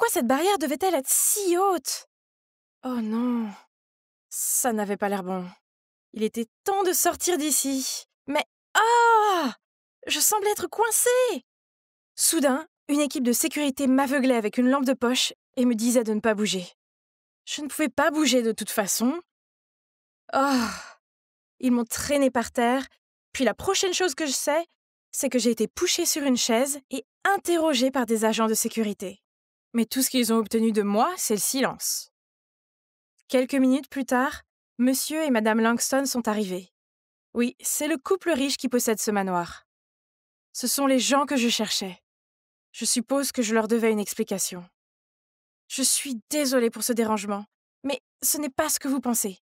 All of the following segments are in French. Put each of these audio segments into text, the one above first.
cette barrière devait-elle être si haute? Oh non, ça n'avait pas l'air bon. Il était temps de sortir d'ici. Mais ah! Je semblais être coincée! Soudain, une équipe de sécurité m'aveuglait avec une lampe de poche et me disait de ne pas bouger. Je ne pouvais pas bouger de toute façon. Ah! Ils m'ont traînée par terre, puis la prochaine chose que je sais, c'est que j'ai été poussée sur une chaise et interrogée par des agents de sécurité. Mais tout ce qu'ils ont obtenu de moi, c'est le silence. Quelques minutes plus tard, Monsieur et Madame Langston sont arrivés. Oui, c'est le couple riche qui possède ce manoir. Ce sont les gens que je cherchais. Je suppose que je leur devais une explication. Je suis désolée pour ce dérangement, mais ce n'est pas ce que vous pensez.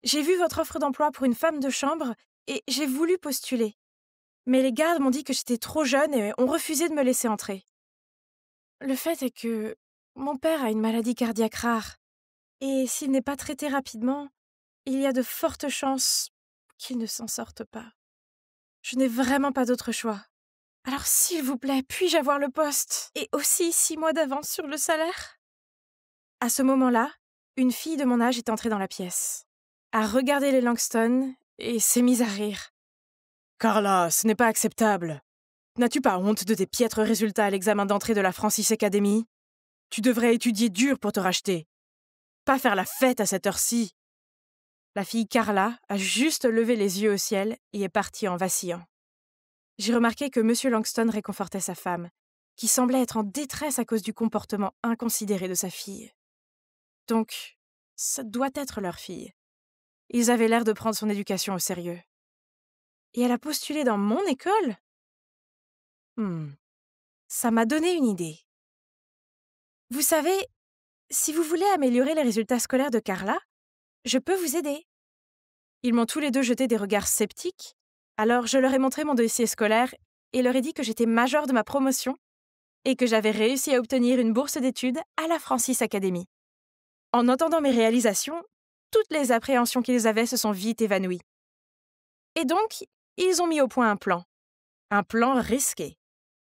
J'ai vu votre offre d'emploi pour une femme de chambre et j'ai voulu postuler. Mais les gardes m'ont dit que j'étais trop jeune et ont refusé de me laisser entrer. Le fait est que mon père a une maladie cardiaque rare et s'il n'est pas traité rapidement, il y a de fortes chances qu'il ne s'en sorte pas. Je n'ai vraiment pas d'autre choix. Alors s'il vous plaît, puis-je avoir le poste? Et aussi 6 mois d'avance sur le salaire? À ce moment-là, une fille de mon âge est entrée dans la pièce, a regardé les Langston et s'est mise à rire. Carla, ce n'est pas acceptable. N'as-tu pas honte de tes piètres résultats à l'examen d'entrée de la Francis Academy? Tu devrais étudier dur pour te racheter. Pas faire la fête à cette heure-ci. La fille Carla a juste levé les yeux au ciel et est partie en vacillant. J'ai remarqué que M. Langston réconfortait sa femme, qui semblait être en détresse à cause du comportement inconsidéré de sa fille. Donc, ça doit être leur fille. Ils avaient l'air de prendre son éducation au sérieux. Et elle a postulé dans mon école? Ça m'a donné une idée. Vous savez, si vous voulez améliorer les résultats scolaires de Carla, je peux vous aider. Ils m'ont tous les deux jeté des regards sceptiques, alors je leur ai montré mon dossier scolaire et leur ai dit que j'étais major de ma promotion et que j'avais réussi à obtenir une bourse d'études à la Francis Academy. En entendant mes réalisations, toutes les appréhensions qu'ils avaient se sont vite évanouies. Et donc, ils ont mis au point un plan risqué.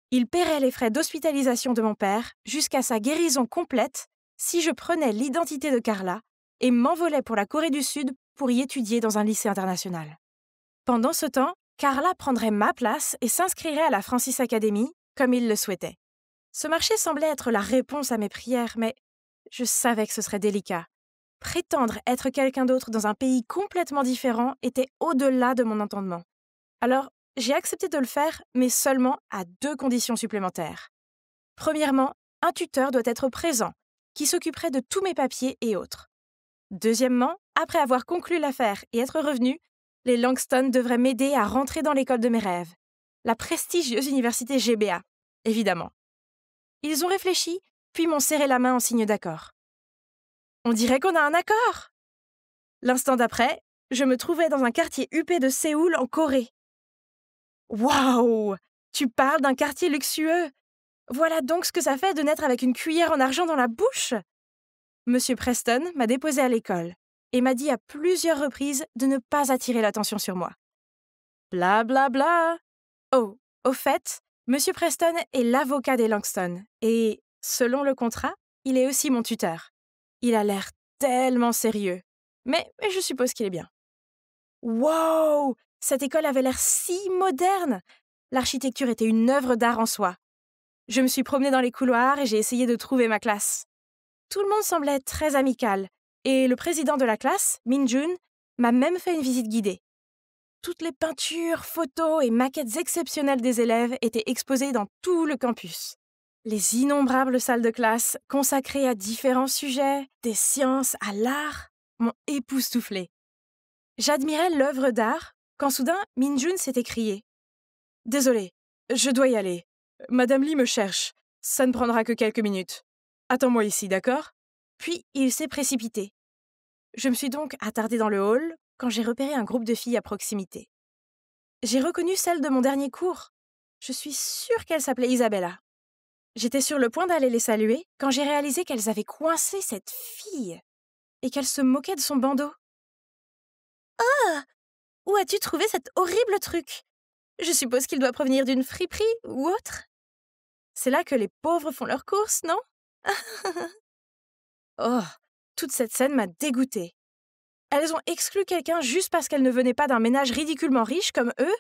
Ils paieraient les frais d'hospitalisation de mon père jusqu'à sa guérison complète si je prenais l'identité de Carla et m'envolais pour la Corée du Sud pour y étudier dans un lycée international. Pendant ce temps, Carla prendrait ma place et s'inscrirait à la Francis Academy comme il le souhaitait. Ce marché semblait être la réponse à mes prières, mais je savais que ce serait délicat. Prétendre être quelqu'un d'autre dans un pays complètement différent était au-delà de mon entendement. Alors, j'ai accepté de le faire, mais seulement à 2 conditions supplémentaires. Premièrement, un tuteur doit être présent, qui s'occuperait de tous mes papiers et autres. Deuxièmement, après avoir conclu l'affaire et être revenu, les Langston devraient m'aider à rentrer dans l'école de mes rêves, la prestigieuse université GBA, évidemment. Ils ont réfléchi, puis m'ont serré la main en signe d'accord. On dirait qu'on a un accord! L'instant d'après, je me trouvais dans un quartier huppé de Séoul, en Corée. Waouh! Tu parles d'un quartier luxueux! Voilà donc ce que ça fait de naître avec une cuillère en argent dans la bouche! Monsieur Preston m'a déposé à l'école et m'a dit à plusieurs reprises de ne pas attirer l'attention sur moi. Bla bla bla! Oh, au fait, Monsieur Preston est l'avocat des Langston et, selon le contrat, il est aussi mon tuteur. Il a l'air tellement sérieux, mais je suppose qu'il est bien. Wow! Cette école avait l'air si moderne! L'architecture était une œuvre d'art en soi. Je me suis promenée dans les couloirs et j'ai essayé de trouver ma classe. Tout le monde semblait très amical, et le président de la classe, Min-jun, m'a même fait une visite guidée. Toutes les peintures, photos et maquettes exceptionnelles des élèves étaient exposées dans tout le campus. Les innombrables salles de classe, consacrées à différents sujets, des sciences à l'art, m'ont époustouflée. J'admirais l'œuvre d'art quand soudain Min-jun s'est écrié. « Désolé, je dois y aller. Madame Lee me cherche. Ça ne prendra que quelques minutes. Attends-moi ici, d'accord ?» Puis il s'est précipité. Je me suis donc attardée dans le hall quand j'ai repéré un groupe de filles à proximité. J'ai reconnu celle de mon dernier cours. Je suis sûre qu'elle s'appelait Isabella. J'étais sur le point d'aller les saluer quand j'ai réalisé qu'elles avaient coincé cette fille et qu'elles se moquaient de son bandeau. « Ah! Où as-tu trouvé cet horrible truc? Je suppose qu'il doit provenir d'une friperie ou autre. » C'est là que les pauvres font leurs courses, non? Oh, toute cette scène m'a dégoûtée. Elles ont exclu quelqu'un juste parce qu'elle ne venait pas d'un ménage ridiculement riche comme eux?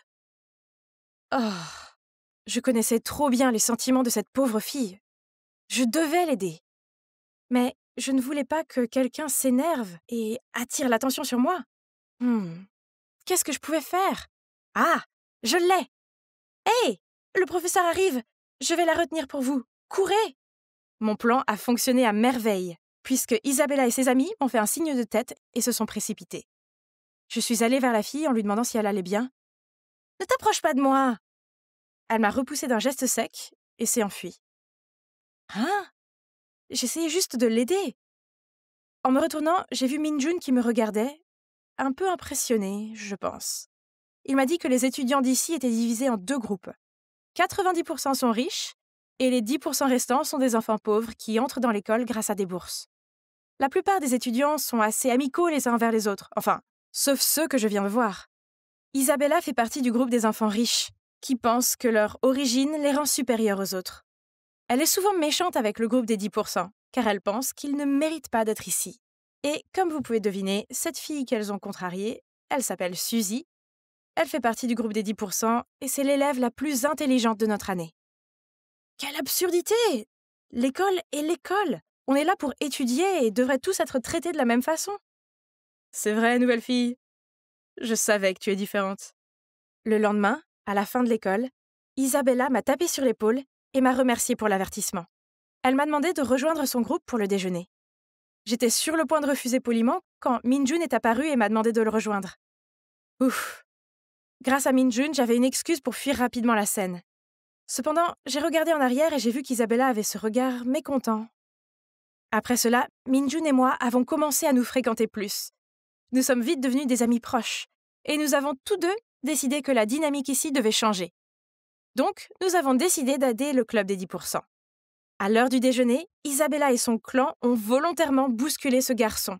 Oh, je connaissais trop bien les sentiments de cette pauvre fille. Je devais l'aider. Mais je ne voulais pas que quelqu'un s'énerve et attire l'attention sur moi. Hmm, Qu'est-ce que je pouvais faire? Ah, je l'ai! Hé! Le professeur arrive! Je vais la retenir pour vous. Courez! Mon plan a fonctionné à merveille, puisque Isabella et ses amis m'ont fait un signe de tête et se sont précipités. Je suis allée vers la fille en lui demandant si elle allait bien. Ne t'approche pas de moi! Elle m'a repoussée d'un geste sec et s'est enfuie. Hein? J'essayais juste de l'aider. En me retournant, j'ai vu Minjun qui me regardait, un peu impressionné, je pense. Il m'a dit que les étudiants d'ici étaient divisés en 2 groupes. 90% sont riches et les 10% restants sont des enfants pauvres qui entrent dans l'école grâce à des bourses. La plupart des étudiants sont assez amicaux les uns envers les autres, enfin, sauf ceux que je viens de voir. Isabella fait partie du groupe des enfants riches, qui pensent que leur origine les rend supérieurs aux autres. Elle est souvent méchante avec le groupe des 10%, car elle pense qu'ils ne méritent pas d'être ici. Et comme vous pouvez deviner, cette fille qu'elles ont contrariée, elle s'appelle Suzy. Elle fait partie du groupe des 10% et c'est l'élève la plus intelligente de notre année. Quelle absurdité! L'école est l'école. On est là pour étudier et devrait tous être traités de la même façon. C'est vrai, nouvelle fille. Je savais que tu es différente. Le lendemain, à la fin de l'école, Isabella m'a tapé sur l'épaule et m'a remercié pour l'avertissement. Elle m'a demandé de rejoindre son groupe pour le déjeuner. J'étais sur le point de refuser poliment quand Minjun est apparue et m'a demandé de le rejoindre. Ouf! Grâce à Minjun, j'avais une excuse pour fuir rapidement la scène. Cependant, j'ai regardé en arrière et j'ai vu qu'Isabella avait ce regard mécontent. Après cela, Minjun et moi avons commencé à nous fréquenter plus. Nous sommes vite devenus des amis proches, et nous avons tous deux décidé que la dynamique ici devait changer. Donc, nous avons décidé d'aider le club des 10%. À l'heure du déjeuner, Isabella et son clan ont volontairement bousculé ce garçon,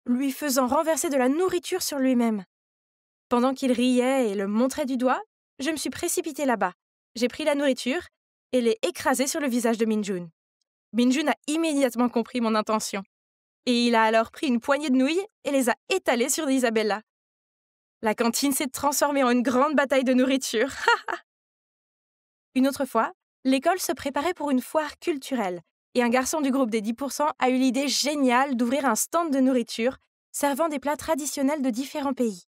lui faisant renverser de la nourriture sur lui-même. Pendant qu'il riait et le montrait du doigt, je me suis précipitée là-bas. J'ai pris la nourriture et l'ai écrasée sur le visage de Minjun. Minjun a immédiatement compris mon intention. Et il a alors pris une poignée de nouilles et les a étalées sur Isabella. La cantine s'est transformée en une grande bataille de nourriture. Une autre fois, l'école se préparait pour une foire culturelle et un garçon du groupe des 10% a eu l'idée géniale d'ouvrir un stand de nourriture servant des plats traditionnels de différents pays.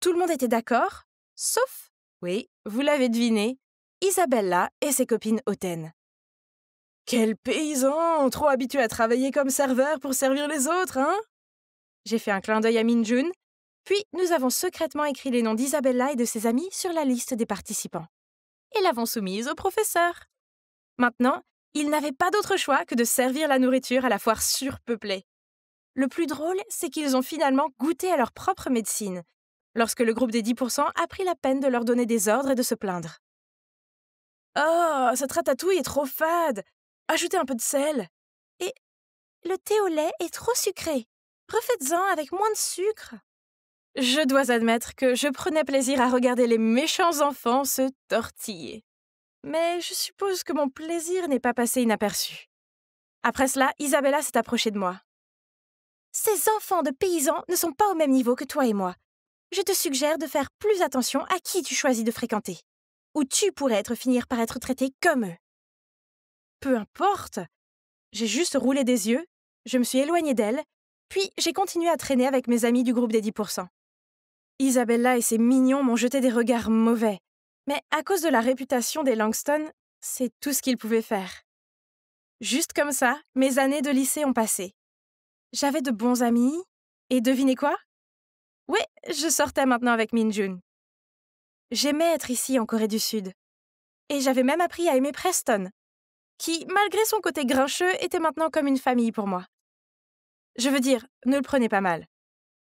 Tout le monde était d'accord, sauf, oui, vous l'avez deviné, Isabella et ses copines hautaines. Quel paysan, trop habitué à travailler comme serveur pour servir les autres, hein? J'ai fait un clin d'œil à Minjun, puis nous avons secrètement écrit les noms d'Isabella et de ses amis sur la liste des participants. Et l'avons soumise au professeur. Maintenant, ils n'avaient pas d'autre choix que de servir la nourriture à la foire surpeuplée. Le plus drôle, c'est qu'ils ont finalement goûté à leur propre médecine, lorsque le groupe des 10% a pris la peine de leur donner des ordres et de se plaindre. « Oh, cette ratatouille est trop fade! Ajoutez un peu de sel! Et le thé au lait est trop sucré! Refaites-en avec moins de sucre! » Je dois admettre que je prenais plaisir à regarder les méchants enfants se tortiller. Mais je suppose que mon plaisir n'est pas passé inaperçu. Après cela, Isabella s'est approchée de moi. « Ces enfants de paysans ne sont pas au même niveau que toi et moi. Je te suggère de faire plus attention à qui tu choisis de fréquenter, ou tu pourrais finir par être traité comme eux. » Peu importe. J'ai juste roulé des yeux, je me suis éloignée d'elle, puis j'ai continué à traîner avec mes amis du groupe des 10%. Isabella et ses mignons m'ont jeté des regards mauvais, mais à cause de la réputation des Langston, c'est tout ce qu'ils pouvaient faire. Juste comme ça, mes années de lycée ont passé. J'avais de bons amis, et devinez quoi? Oui, je sortais maintenant avec Minjun. J'aimais être ici en Corée du Sud. Et j'avais même appris à aimer Preston, qui, malgré son côté grincheux, était maintenant comme une famille pour moi. Je veux dire, ne le prenez pas mal.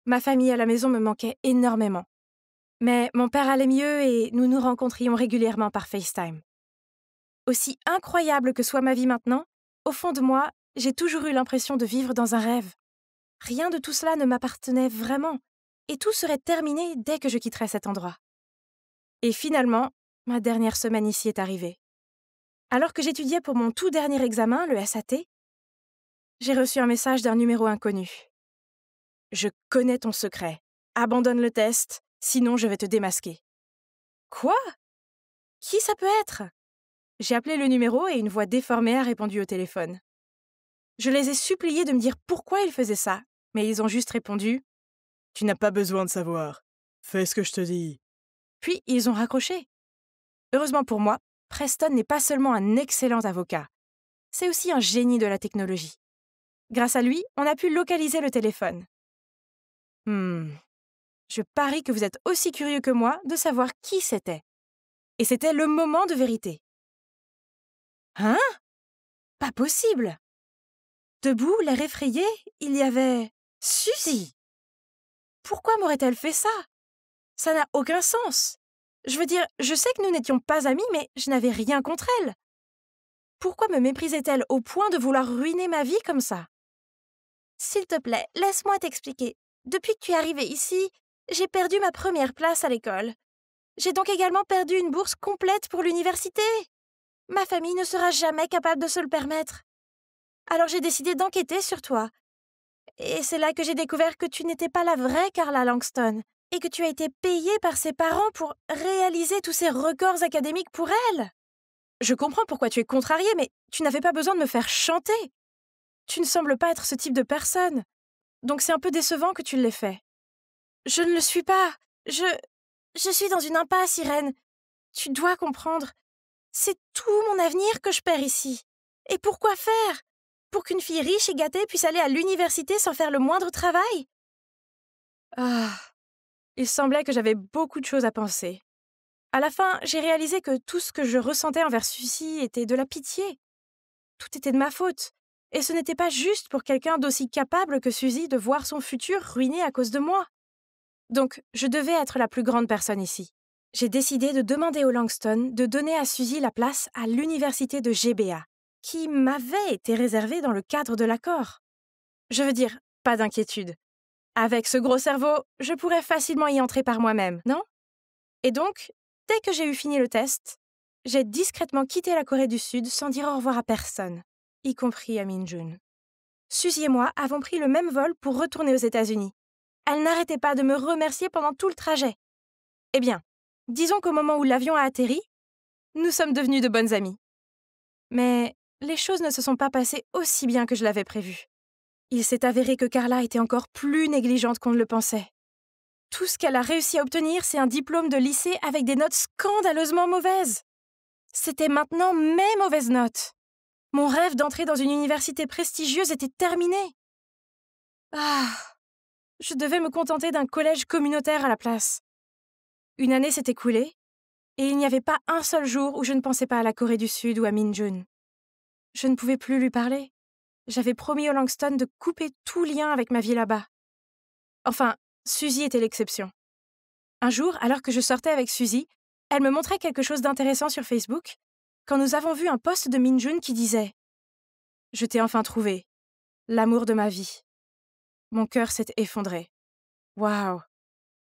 Ma famille à la maison me manquait énormément. Mais mon père allait mieux et nous nous rencontrions régulièrement par FaceTime. Aussi incroyable que soit ma vie maintenant, au fond de moi, j'ai toujours eu l'impression de vivre dans un rêve. Rien de tout cela ne m'appartenait vraiment, et tout serait terminé dès que je quitterais cet endroit. Et finalement, ma dernière semaine ici est arrivée. Alors que j'étudiais pour mon tout dernier examen, le SAT, J'ai reçu un message d'un numéro inconnu. Je connais ton secret. Abandonne le test, sinon je vais te démasquer. Quoi? Qui ça peut être? J'ai appelé le numéro et une voix déformée a répondu au téléphone. Je les ai suppliés de me dire pourquoi ils faisaient ça, mais ils ont juste répondu « Tu n'as pas besoin de savoir. Fais ce que je te dis. » Puis ils ont raccroché. Heureusement pour moi, Preston n'est pas seulement un excellent avocat, c'est aussi un génie de la technologie. Grâce à lui, on a pu localiser le téléphone. Je parie que vous êtes aussi curieux que moi de savoir qui c'était. Et c'était le moment de vérité. Hein? Pas possible! Debout, l'air effrayé, il y avait Suzy! Pourquoi m'aurait-elle fait ça? Ça n'a aucun sens. Je veux dire, je sais que nous n'étions pas amis, mais je n'avais rien contre elle. Pourquoi me méprisait-elle au point de vouloir ruiner ma vie comme ça? S'il te plaît, laisse-moi t'expliquer. Depuis que tu es arrivée ici, j'ai perdu ma première place à l'école. J'ai donc également perdu une bourse complète pour l'université. Ma famille ne sera jamais capable de se le permettre. Alors j'ai décidé d'enquêter sur toi. Et c'est là que j'ai découvert que tu n'étais pas la vraie Carla Langston et que tu as été payée par ses parents pour réaliser tous ces records académiques pour elle. Je comprends pourquoi tu es contrariée, mais tu n'avais pas besoin de me faire chanter. Tu ne sembles pas être ce type de personne. Donc c'est un peu décevant que tu l'aies fait. Je ne le suis pas. Je suis dans une impasse, Irène. Tu dois comprendre. C'est tout mon avenir que je perds ici. Et pourquoi faire? Pour qu'une fille riche et gâtée puisse aller à l'université sans faire le moindre travail? Ah, il semblait que j'avais beaucoup de choses à penser. À la fin, j'ai réalisé que tout ce que je ressentais envers Suzy était de la pitié. Tout était de ma faute. Et ce n'était pas juste pour quelqu'un d'aussi capable que Suzy de voir son futur ruiné à cause de moi. Donc, je devais être la plus grande personne ici. J'ai décidé de demander aux Langston de donner à Suzy la place à l'université de GBA, qui m'avait été réservée dans le cadre de l'accord. Je veux dire, pas d'inquiétude. Avec ce gros cerveau, je pourrais facilement y entrer par moi-même, non? Et donc, dès que j'ai eu fini le test, j'ai discrètement quitté la Corée du Sud sans dire au revoir à personne, y compris à Minjun. Suzy et moi avons pris le même vol pour retourner aux États-Unis. Elle n'arrêtait pas de me remercier pendant tout le trajet. Eh bien, disons qu'au moment où l'avion a atterri, nous sommes devenus de bonnes amies. Mais les choses ne se sont pas passées aussi bien que je l'avais prévu. Il s'est avéré que Carla était encore plus négligente qu'on ne le pensait. Tout ce qu'elle a réussi à obtenir, c'est un diplôme de lycée avec des notes scandaleusement mauvaises. C'était maintenant mes mauvaises notes. Mon rêve d'entrer dans une université prestigieuse était terminé. Ah, je devais me contenter d'un collège communautaire à la place. Une année s'est écoulée, et il n'y avait pas un seul jour où je ne pensais pas à la Corée du Sud ou à Minjun. Je ne pouvais plus lui parler. J'avais promis aux Langston de couper tout lien avec ma vie là-bas. Enfin, Suzy était l'exception. Un jour, alors que je sortais avec Suzy, elle me montrait quelque chose d'intéressant sur Facebook, quand nous avons vu un post de Minjun qui disait « Je t'ai enfin trouvé, l'amour de ma vie. » Mon cœur s'est effondré. Waouh!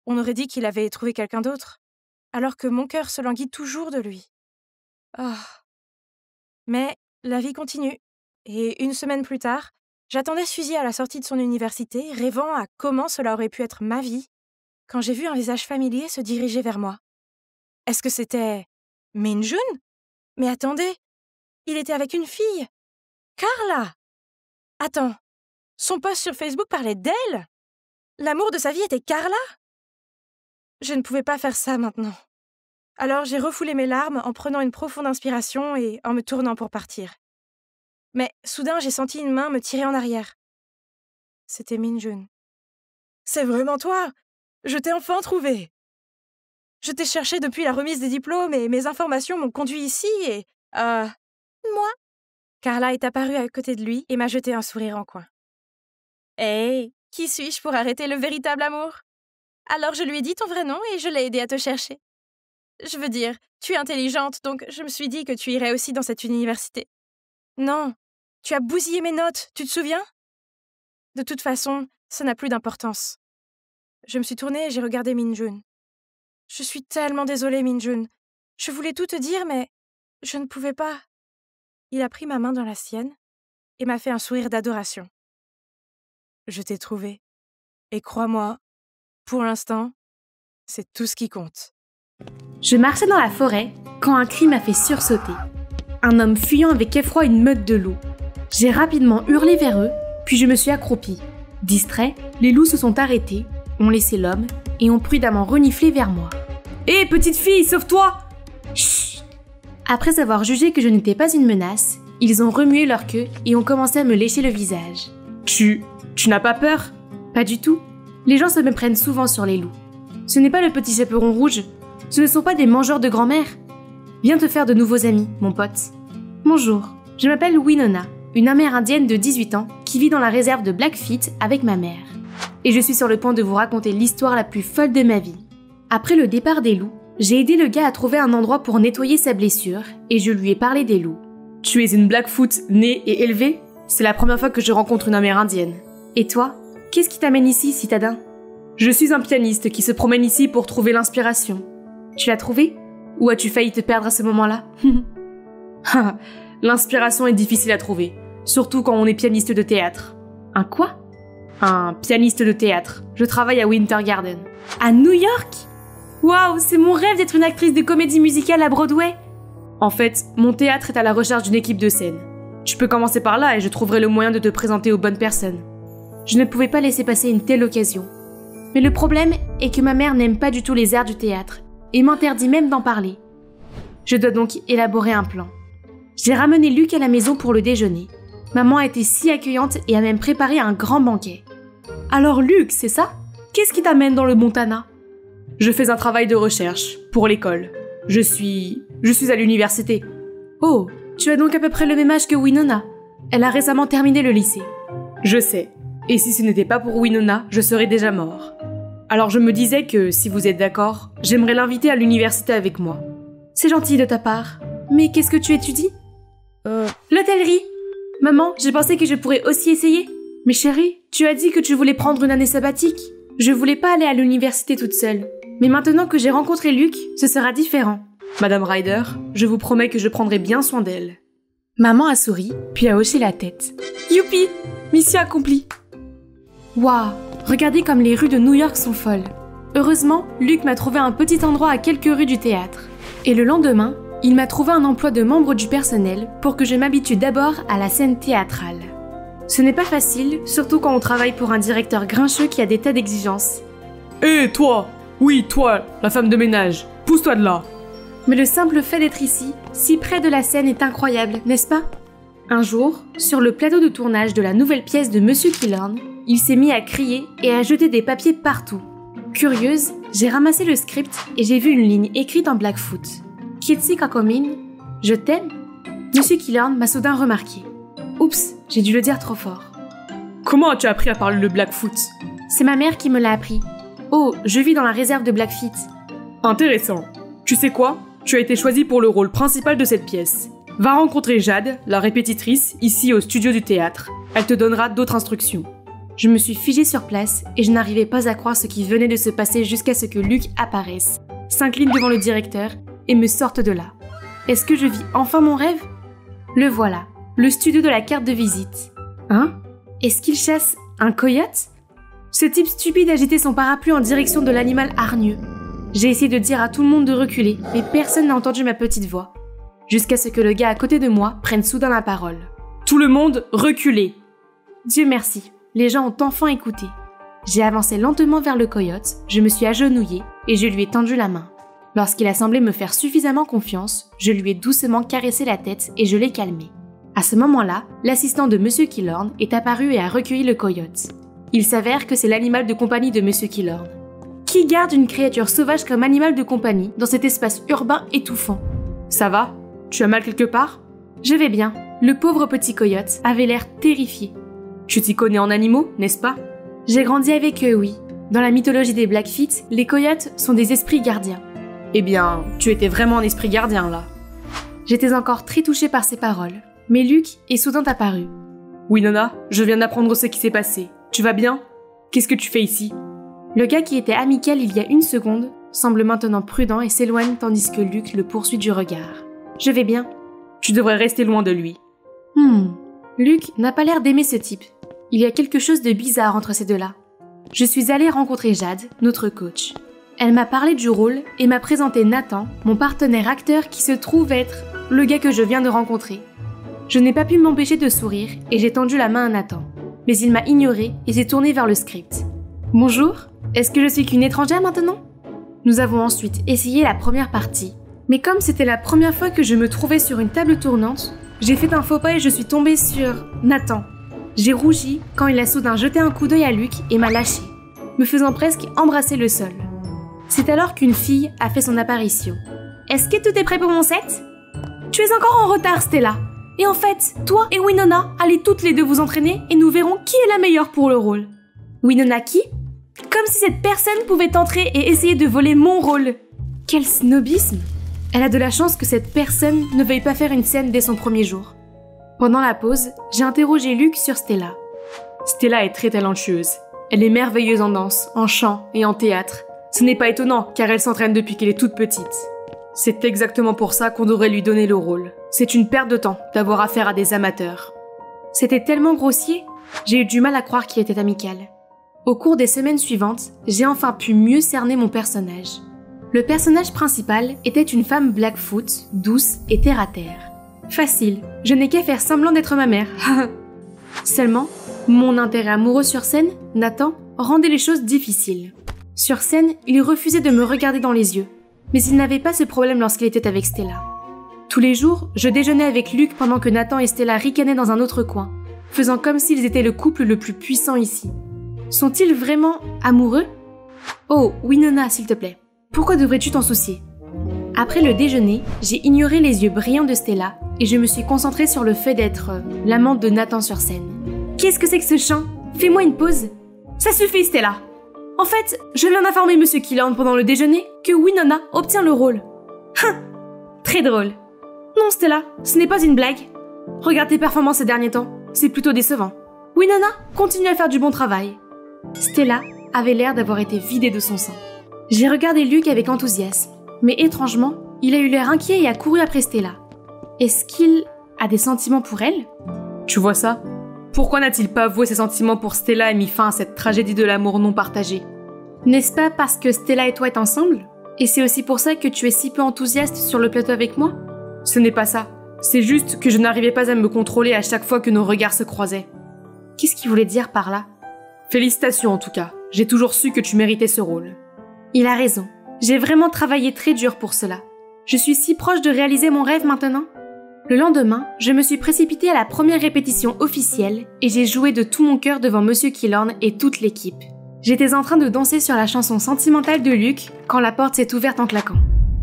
On aurait dit qu'il avait trouvé quelqu'un d'autre, alors que mon cœur se languit toujours de lui. Oh. Mais la vie continue, et une semaine plus tard, j'attendais Suzy à la sortie de son université, rêvant à comment cela aurait pu être ma vie, quand j'ai vu un visage familier se diriger vers moi. Est-ce que c'était Minjun? Mais attendez, il était avec une fille, Carla! Attends, son post sur Facebook parlait d'elle? L'amour de sa vie était Carla? Je ne pouvais pas faire ça maintenant. Alors j'ai refoulé mes larmes en prenant une profonde inspiration et en me tournant pour partir. Mais soudain, j'ai senti une main me tirer en arrière. C'était Minjun. « C'est vraiment toi? Je t'ai enfin trouvé! Je t'ai cherché depuis la remise des diplômes et mes informations m'ont conduit ici et... Moi? » Carla est apparue à côté de lui et m'a jeté un sourire en coin. « Hey, qui suis-je pour arrêter le véritable amour? Alors je lui ai dit ton vrai nom et je l'ai aidé à te chercher. Je veux dire, tu es intelligente, donc je me suis dit que tu irais aussi dans cette université. Non, tu as bousillé mes notes, tu te souviens? De toute façon, ça n'a plus d'importance. » Je me suis tournée et j'ai regardé Minjun. « Je suis tellement désolée, Minjun. Je voulais tout te dire, mais je ne pouvais pas. » Il a pris ma main dans la sienne et m'a fait un sourire d'adoration. Je t'ai trouvé. Et crois-moi, pour l'instant, c'est tout ce qui compte. Je marchais dans la forêt quand un cri m'a fait sursauter. Un homme fuyant avec effroi une meute de loups. J'ai rapidement hurlé vers eux, puis je me suis accroupie. Distraits, les loups se sont arrêtés, ont laissé l'homme et ont prudemment reniflé vers moi. « Hé, petite fille, sauve-toi !» Chut ! Après avoir jugé que je n'étais pas une menace, ils ont remué leur queue et ont commencé à me lécher le visage. « Tu n'as pas peur ?» Pas du tout. Les gens se me prennent souvent sur les loups. Ce n'est pas le petit chaperon rouge. Ce ne sont pas des mangeurs de grand-mère. Viens te faire de nouveaux amis, mon pote. Bonjour, je m'appelle Winona, une Amérindienne de 18 ans qui vit dans la réserve de Blackfeet avec ma mère. Et je suis sur le point de vous raconter l'histoire la plus folle de ma vie. Après le départ des loups, j'ai aidé le gars à trouver un endroit pour nettoyer sa blessure et je lui ai parlé des loups. Tu es une Blackfoot née et élevée ? C'est la première fois que je rencontre une Amérindienne. Et toi ? Qu'est-ce qui t'amène ici, citadin ? Je suis un pianiste qui se promène ici pour trouver l'inspiration. Tu l'as trouvé ? Ou as-tu failli te perdre à ce moment-là ? L'inspiration est difficile à trouver, surtout quand on est pianiste de théâtre. Un quoi ? Un pianiste de théâtre. Je travaille à Winter Garden. À New York ? Waouh, c'est mon rêve d'être une actrice de comédie musicale à Broadway. En fait, mon théâtre est à la recherche d'une équipe de scène. Tu peux commencer par là et je trouverai le moyen de te présenter aux bonnes personnes. Je ne pouvais pas laisser passer une telle occasion. Mais le problème est que ma mère n'aime pas du tout les arts du théâtre et m'interdit même d'en parler. Je dois donc élaborer un plan. J'ai ramené Luc à la maison pour le déjeuner. Maman a été si accueillante et a même préparé un grand banquet. Alors Luc, c'est ça ? Qu'est-ce qui t'amène dans le Montana ? Je fais un travail de recherche pour l'école. Je suis à l'université. Oh, tu as donc à peu près le même âge que Winona. Elle a récemment terminé le lycée. Je sais. Et si ce n'était pas pour Winona, je serais déjà mort. Alors je me disais que, si vous êtes d'accord, j'aimerais l'inviter à l'université avec moi. C'est gentil de ta part. Mais qu'est-ce que tu étudies ? L'hôtellerie. Maman, j'ai pensé que je pourrais aussi essayer. Mais chérie, tu as dit que tu voulais prendre une année sabbatique. Je voulais pas aller à l'université toute seule. Mais maintenant que j'ai rencontré Luc, ce sera différent. Madame Ryder, je vous promets que je prendrai bien soin d'elle. Maman a souri, puis a hoché la tête. Youpi, mission accomplie. Waouh, regardez comme les rues de New York sont folles. Heureusement, Luc m'a trouvé un petit endroit à quelques rues du théâtre. Et le lendemain, il m'a trouvé un emploi de membre du personnel pour que je m'habitue d'abord à la scène théâtrale. Ce n'est pas facile, surtout quand on travaille pour un directeur grincheux qui a des tas d'exigences. Hé, toi ! Oui, toi, la femme de ménage, pousse-toi de là ! Mais le simple fait d'être ici, si près de la scène, est incroyable, n'est-ce pas ? Un jour, sur le plateau de tournage de la nouvelle pièce de Monsieur Killorn, il s'est mis à crier et à jeter des papiers partout. Curieuse, j'ai ramassé le script et j'ai vu une ligne écrite en Blackfoot. Kitsi Kakomin, je t'aime ? Monsieur Killorn m'a soudain remarqué. Oups, j'ai dû le dire trop fort. Comment as-tu appris à parler le Blackfoot ? C'est ma mère qui me l'a appris. Oh, je vis dans la réserve de Blackfeet. Intéressant. Tu sais quoi ? Tu as été choisie pour le rôle principal de cette pièce. Va rencontrer Jade, la répétitrice, ici au studio du théâtre. Elle te donnera d'autres instructions. Je me suis figée sur place et je n'arrivais pas à croire ce qui venait de se passer jusqu'à ce que Luc apparaisse, s'incline devant le directeur et me sorte de là. Est-ce que je vis enfin mon rêve ? Le voilà, le studio de la carte de visite. Hein ? Est-ce qu'il chasse un coyote ? Ce type stupide agitait son parapluie en direction de l'animal hargneux. J'ai essayé de dire à tout le monde de reculer, mais personne n'a entendu ma petite voix. Jusqu'à ce que le gars à côté de moi prenne soudain la parole. Tout le monde, reculez ! Dieu merci. Les gens ont enfin écouté. J'ai avancé lentement vers le coyote, je me suis agenouillée et je lui ai tendu la main. Lorsqu'il a semblé me faire suffisamment confiance, je lui ai doucement caressé la tête et je l'ai calmé. À ce moment-là, l'assistant de Monsieur Killorn est apparu et a recueilli le coyote. Il s'avère que c'est l'animal de compagnie de Monsieur Killorn. Qui garde une créature sauvage comme animal de compagnie dans cet espace urbain étouffant ? Ça va ? Tu as mal quelque part ? Je vais bien. Le pauvre petit coyote avait l'air terrifié. Tu t'y connais en animaux, n'est-ce pas ? J'ai grandi avec eux, oui. Dans la mythologie des Blackfeet, les coyotes sont des esprits gardiens. Eh bien, tu étais vraiment un esprit gardien, là. J'étais encore très touchée par ces paroles, mais Luc est soudain apparu. Winona, je viens d'apprendre ce qui s'est passé. Tu vas bien ? Qu'est-ce que tu fais ici ? Le gars qui était amical il y a une seconde semble maintenant prudent et s'éloigne tandis que Luc le poursuit du regard. Je vais bien. Tu devrais rester loin de lui. Luke n'a pas l'air d'aimer ce type. Il y a quelque chose de bizarre entre ces deux-là. Je suis allée rencontrer Jade, notre coach. Elle m'a parlé du rôle et m'a présenté Nathan, mon partenaire acteur qui se trouve être le gars que je viens de rencontrer. Je n'ai pas pu m'empêcher de sourire et j'ai tendu la main à Nathan. Mais il m'a ignoré et s'est tourné vers le script. Bonjour, est-ce que je suis qu'une étrangère maintenant? Nous avons ensuite essayé la première partie. Mais comme c'était la première fois que je me trouvais sur une table tournante, j'ai fait un faux pas et je suis tombée sur Nathan. J'ai rougi quand il a soudain jeté un coup d'œil à Luke et m'a lâché, me faisant presque embrasser le sol. C'est alors qu'une fille a fait son apparition. Est-ce que tout est prêt pour mon set? Tu es encore en retard, Stella. Et en fait, toi et Winona, allez toutes les deux vous entraîner et nous verrons qui est la meilleure pour le rôle. Winona qui? Comme si cette personne pouvait entrer et essayer de voler mon rôle. Quel snobisme! Elle a de la chance que cette personne ne veuille pas faire une scène dès son premier jour. Pendant la pause, j'ai interrogé Luke sur Stella. Stella est très talentueuse. Elle est merveilleuse en danse, en chant et en théâtre. Ce n'est pas étonnant car elle s'entraîne depuis qu'elle est toute petite. C'est exactement pour ça qu'on devrait lui donner le rôle. C'est une perte de temps d'avoir affaire à des amateurs. C'était tellement grossier, j'ai eu du mal à croire qu'il était amical. Au cours des semaines suivantes, j'ai enfin pu mieux cerner mon personnage. Le personnage principal était une femme Blackfoot, douce et terre-à-terre. Facile, je n'ai qu'à faire semblant d'être ma mère. Seulement, mon intérêt amoureux sur scène, Nathan, rendait les choses difficiles. Sur scène, il refusait de me regarder dans les yeux, mais il n'avait pas ce problème lorsqu'il était avec Stella. Tous les jours, je déjeunais avec Luke pendant que Nathan et Stella ricanaient dans un autre coin, faisant comme s'ils étaient le couple le plus puissant ici. Sont-ils vraiment amoureux? Oh, Winona, s'il te plaît. Pourquoi devrais-tu t'en soucier? Après le déjeuner, j'ai ignoré les yeux brillants de Stella et je me suis concentrée sur le fait d'être l'amante de Nathan sur scène. Qu'est-ce que c'est que ce chant? Fais-moi une pause. Ça suffit, Stella. En fait, je viens d'informer Monsieur Killorn pendant le déjeuner que Winona obtient le rôle. Très drôle. Non, Stella, ce n'est pas une blague. Regarde tes performances ces derniers temps, c'est plutôt décevant. Winona, continue à faire du bon travail. Stella avait l'air d'avoir été vidée de son sang. J'ai regardé Luke avec enthousiasme, mais étrangement, il a eu l'air inquiet et a couru après Stella. Est-ce qu'il a des sentiments pour elle? Tu vois ça? Pourquoi n'a-t-il pas avoué ses sentiments pour Stella et mis fin à cette tragédie de l'amour non partagé? N'est-ce pas parce que Stella et toi êtes ensemble? Et c'est aussi pour ça que tu es si peu enthousiaste sur le plateau avec moi? Ce n'est pas ça. C'est juste que je n'arrivais pas à me contrôler à chaque fois que nos regards se croisaient. Qu'est-ce qu'il voulait dire par là? Félicitations en tout cas. J'ai toujours su que tu méritais ce rôle. Il a raison. J'ai vraiment travaillé très dur pour cela. Je suis si proche de réaliser mon rêve maintenant. Le lendemain, je me suis précipitée à la première répétition officielle et j'ai joué de tout mon cœur devant Monsieur Killorn et toute l'équipe. J'étais en train de danser sur la chanson sentimentale de Luke quand la porte s'est ouverte en claquant.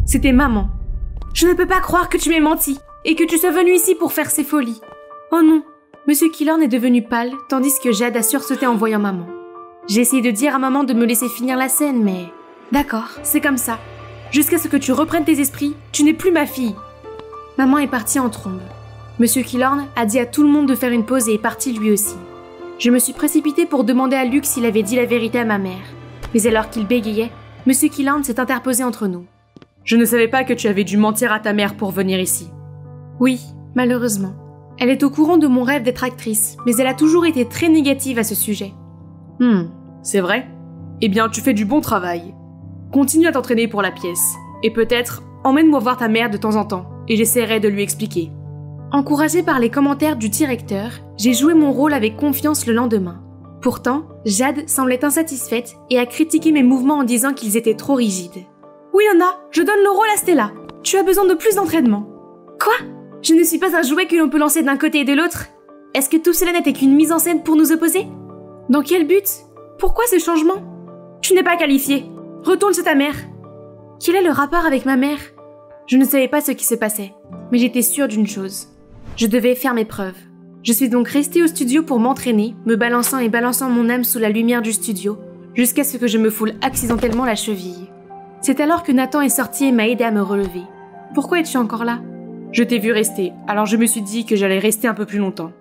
C'était maman. Je ne peux pas croire que tu m'aies menti et que tu sois venu ici pour faire ces folies. Oh non, Monsieur Killorn est devenu pâle tandis que Jade a sursauté en voyant maman. J'ai essayé de dire à maman de me laisser finir la scène, mais... D'accord, c'est comme ça. Jusqu'à ce que tu reprennes tes esprits, tu n'es plus ma fille. Maman est partie en trombe. Monsieur Killorn a dit à tout le monde de faire une pause et est parti lui aussi. Je me suis précipitée pour demander à Luke s'il avait dit la vérité à ma mère. Mais alors qu'il bégayait, Monsieur Killorn s'est interposé entre nous. Je ne savais pas que tu avais dû mentir à ta mère pour venir ici. Oui, malheureusement. Elle est au courant de mon rêve d'être actrice, mais elle a toujours été très négative à ce sujet. C'est vrai? Eh bien, tu fais du bon travail. Continue à t'entraîner pour la pièce. Et peut-être, emmène-moi voir ta mère de temps en temps, et j'essaierai de lui expliquer. Encouragée par les commentaires du directeur, j'ai joué mon rôle avec confiance le lendemain. Pourtant, Jade semblait insatisfaite et a critiqué mes mouvements en disant qu'ils étaient trop rigides. Winona, je donne le rôle à Stella. Tu as besoin de plus d'entraînement. Quoi? Je ne suis pas un jouet que l'on peut lancer d'un côté et de l'autre? Est-ce que tout cela n'était qu'une mise en scène pour nous opposer? Dans quel but? Pourquoi ce changement? Tu n'es pas qualifiée. Retourne chez ta mère. Quel est le rapport avec ma mère? Je ne savais pas ce qui se passait, mais j'étais sûre d'une chose. Je devais faire mes preuves. Je suis donc restée au studio pour m'entraîner, me balançant et balançant mon âme sous la lumière du studio, jusqu'à ce que je me foule accidentellement la cheville. C'est alors que Nathan est sorti et m'a aidé à me relever. Pourquoi es-tu encore là? Je t'ai vu rester, alors je me suis dit que j'allais rester un peu plus longtemps.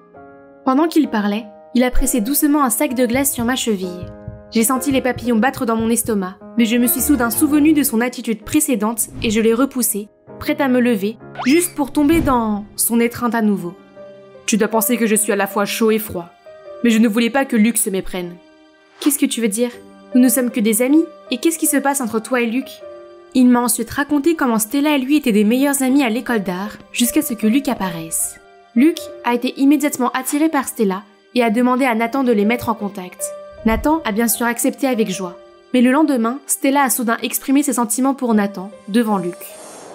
Pendant qu'il parlait, il a pressé doucement un sac de glace sur ma cheville. J'ai senti les papillons battre dans mon estomac, mais je me suis soudain souvenue de son attitude précédente et je l'ai repoussé, prête à me lever, juste pour tomber dans son étreinte à nouveau. Tu dois penser que je suis à la fois chaud et froid. Mais je ne voulais pas que Luc se méprenne. Qu'est-ce que tu veux dire? Nous ne sommes que des amis. Et qu'est-ce qui se passe entre toi et Luc? Il m'a ensuite raconté comment Stella et lui étaient des meilleurs amis à l'école d'art, jusqu'à ce que Luc apparaisse. Luc a été immédiatement attiré par Stella et a demandé à Nathan de les mettre en contact. Nathan a bien sûr accepté avec joie. Mais le lendemain, Stella a soudain exprimé ses sentiments pour Nathan, devant Luc.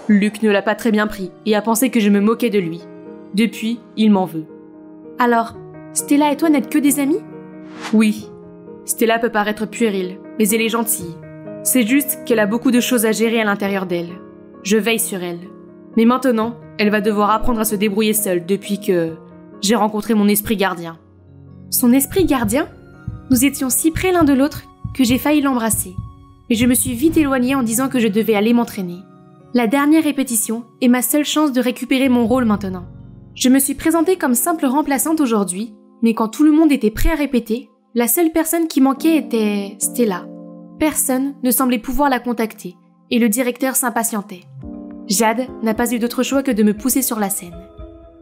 Luc ne l'a pas très bien pris et a pensé que je me moquais de lui. Depuis, il m'en veut. Alors, Stella et toi n'êtes que des amis? Oui. Stella peut paraître puérile, mais elle est gentille. C'est juste qu'elle a beaucoup de choses à gérer à l'intérieur d'elle. Je veille sur elle. Mais maintenant, elle va devoir apprendre à se débrouiller seule depuis que j'ai rencontré mon esprit gardien. Son esprit gardien? Nous étions si près l'un de l'autre que j'ai failli l'embrasser. Mais je me suis vite éloignée en disant que je devais aller m'entraîner. La dernière répétition est ma seule chance de récupérer mon rôle maintenant. Je me suis présentée comme simple remplaçante aujourd'hui, mais quand tout le monde était prêt à répéter, la seule personne qui manquait était Stella. Personne ne semblait pouvoir la contacter, et le directeur s'impatientait. Jade n'a pas eu d'autre choix que de me pousser sur la scène.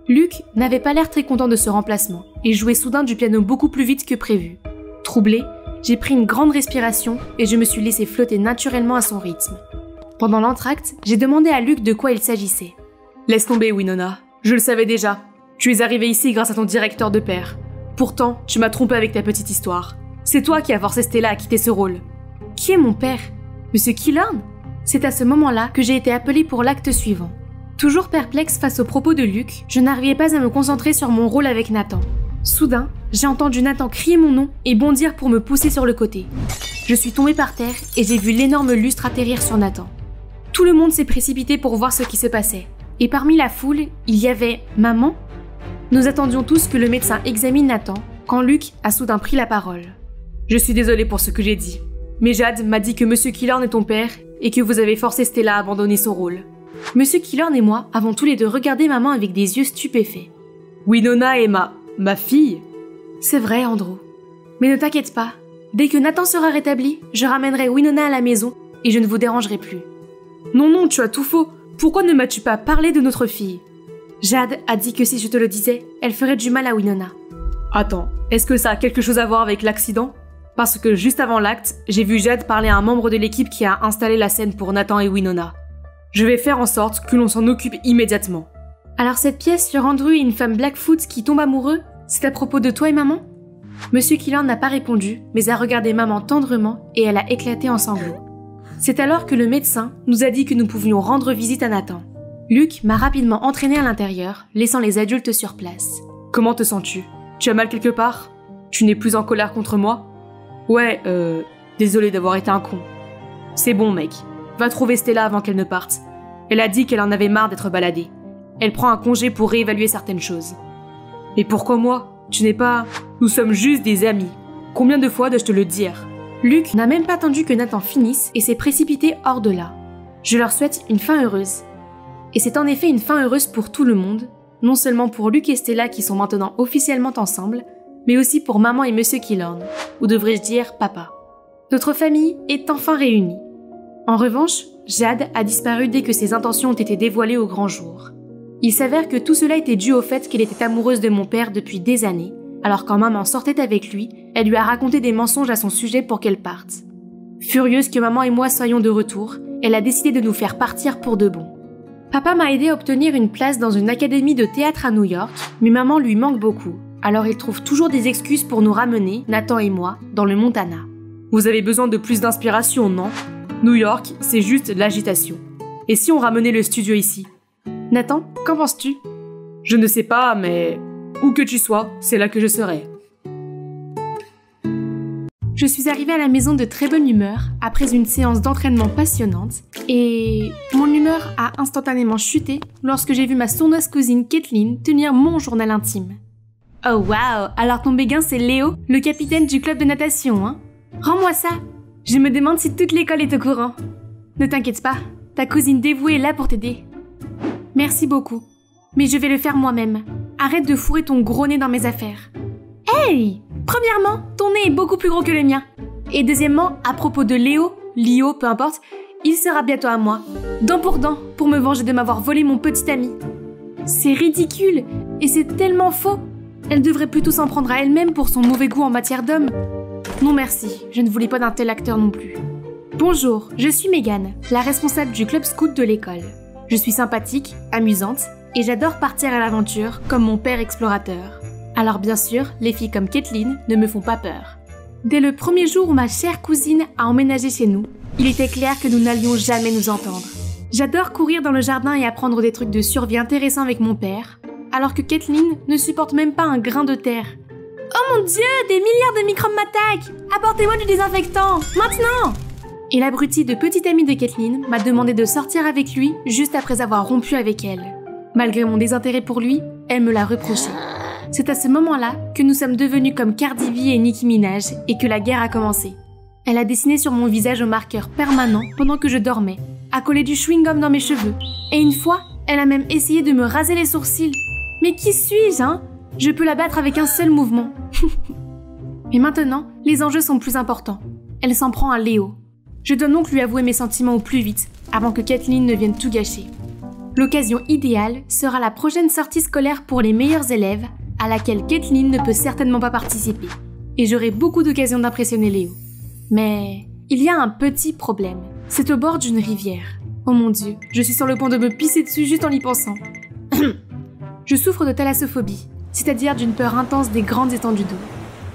Luc n'avait pas l'air très content de ce remplacement, et jouait soudain du piano beaucoup plus vite que prévu. Troublée, j'ai pris une grande respiration et je me suis laissée flotter naturellement à son rythme. Pendant l'entracte, j'ai demandé à Luc de quoi il s'agissait. Laisse tomber, Winona. Je le savais déjà. Tu es arrivée ici grâce à ton directeur de père. Pourtant, tu m'as trompé avec ta petite histoire. C'est toi qui as forcé Stella à quitter ce rôle. Qui est mon père? Monsieur Killorn? C'est à ce moment-là que j'ai été appelée pour l'acte suivant. Toujours perplexe face aux propos de Luc, je n'arrivais pas à me concentrer sur mon rôle avec Nathan. Soudain, j'ai entendu Nathan crier mon nom et bondir pour me pousser sur le côté. Je suis tombée par terre et j'ai vu l'énorme lustre atterrir sur Nathan. Tout le monde s'est précipité pour voir ce qui se passait. Et parmi la foule, il y avait maman. Nous attendions tous que le médecin examine Nathan quand Luc a soudain pris la parole. Je suis désolée pour ce que j'ai dit. Mais Jade m'a dit que Monsieur Killorn est ton père et que vous avez forcé Stella à abandonner son rôle. Monsieur Killorn et moi avons tous les deux regardé maman avec des yeux stupéfaits. Winona est ma fille. C'est vrai, Andrew. Mais ne t'inquiète pas. Dès que Nathan sera rétabli, je ramènerai Winona à la maison et je ne vous dérangerai plus. Non, tu as tout faux. Pourquoi ne m'as-tu pas parlé de notre fille? Jade a dit que si je te le disais, elle ferait du mal à Winona. Attends, est-ce que ça a quelque chose à voir avec l'accident? Parce que juste avant l'acte, j'ai vu Jade parler à un membre de l'équipe qui a installé la scène pour Nathan et Winona. Je vais faire en sorte que l'on s'en occupe immédiatement. Alors cette pièce sur Andrew et une femme Blackfoot qui tombe amoureux, c'est à propos de toi et maman? Monsieur Killorn n'a pas répondu, mais a regardé maman tendrement et elle a éclaté en sanglots. C'est alors que le médecin nous a dit que nous pouvions rendre visite à Nathan. Luc m'a rapidement entraîné à l'intérieur, laissant les adultes sur place. Comment te sens-tu? Tu as mal quelque part? Tu n'es plus en colère contre moi? Ouais, désolé d'avoir été un con. C'est bon, mec. Va trouver Stella avant qu'elle ne parte. Elle a dit qu'elle en avait marre d'être baladée. Elle prend un congé pour réévaluer certaines choses. Et pourquoi moi? Tu n'es pas... Nous sommes juste des amis. Combien de fois dois-je te le dire? Luc n'a même pas attendu que Nathan finisse et s'est précipité hors de là. Je leur souhaite une fin heureuse. Et c'est en effet une fin heureuse pour tout le monde, non seulement pour Luc et Stella qui sont maintenant officiellement ensemble, mais aussi pour maman et Monsieur Killorn, ou devrais-je dire papa. Notre famille est enfin réunie. En revanche, Jade a disparu dès que ses intentions ont été dévoilées au grand jour. Il s'avère que tout cela était dû au fait qu'elle était amoureuse de mon père depuis des années, alors quand maman sortait avec lui, elle lui a raconté des mensonges à son sujet pour qu'elle parte. Furieuse que maman et moi soyons de retour, elle a décidé de nous faire partir pour de bon. Papa m'a aidé à obtenir une place dans une académie de théâtre à New York, mais maman lui manque beaucoup, alors il trouve toujours des excuses pour nous ramener, Nathan et moi, dans le Montana. Vous avez besoin de plus d'inspiration, non? New York, c'est juste de l'agitation. Et si on ramenait le studio ici? Nathan, qu'en penses-tu? Je ne sais pas, mais... Où que tu sois, c'est là que je serai. Je suis arrivée à la maison de très bonne humeur, après une séance d'entraînement passionnante, et mon humeur a instantanément chuté lorsque j'ai vu ma sournoise cousine Kathleen tenir mon journal intime. Oh waouh, alors ton béguin c'est Léo, le capitaine du club de natation, hein? Rends-moi ça! Je me demande si toute l'école est au courant. Ne t'inquiète pas, ta cousine dévouée est là pour t'aider. Merci beaucoup, mais je vais le faire moi-même. Arrête de fourrer ton gros nez dans mes affaires. Hey! Premièrement, ton nez est beaucoup plus gros que le mien. Et deuxièmement, à propos de Léo, peu importe, il sera bientôt à moi, dent pour me venger de m'avoir volé mon petit ami. C'est ridicule, Et c'est tellement faux. Elle devrait plutôt s'en prendre à elle-même pour son mauvais goût en matière d'homme. Non merci, je ne voulais pas d'un tel acteur non plus. Bonjour, je suis Megan, la responsable du club scout de l'école. Je suis sympathique, amusante, et j'adore partir à l'aventure comme mon père explorateur. Alors bien sûr, les filles comme Kathleen ne me font pas peur. Dès le premier jour où ma chère cousine a emménagé chez nous, il était clair que nous n'allions jamais nous entendre. J'adore courir dans le jardin et apprendre des trucs de survie intéressants avec mon père, alors que Kathleen ne supporte même pas un grain de terre. Oh mon Dieu, des milliards de microbes m'attaquent! Apportez-moi du désinfectant, maintenant! Et l'abruti de petite amie de Kathleen m'a demandé de sortir avec lui juste après avoir rompu avec elle. Malgré mon désintérêt pour lui, elle me l'a reproché. C'est à ce moment-là que nous sommes devenus comme Cardi B et Nicki Minaj et que la guerre a commencé. Elle a dessiné sur mon visage au marqueur permanent pendant que je dormais, a collé du chewing-gum dans mes cheveux. Et une fois, elle a même essayé de me raser les sourcils. Mais qui suis-je, hein? Je peux la battre avec un seul mouvement. Mais maintenant, les enjeux sont plus importants. Elle s'en prend à Léo. Je dois donc lui avouer mes sentiments au plus vite, avant que Kathleen ne vienne tout gâcher. L'occasion idéale sera la prochaine sortie scolaire pour les meilleurs élèves, à laquelle Kathleen ne peut certainement pas participer. Et j'aurai beaucoup d'occasions d'impressionner Léo. Mais il y a un petit problème. C'est au bord d'une rivière. Oh mon Dieu, je suis sur le point de me pisser dessus juste en y pensant. Je souffre de thalassophobie, c'est-à-dire d'une peur intense des grandes étendues d'eau.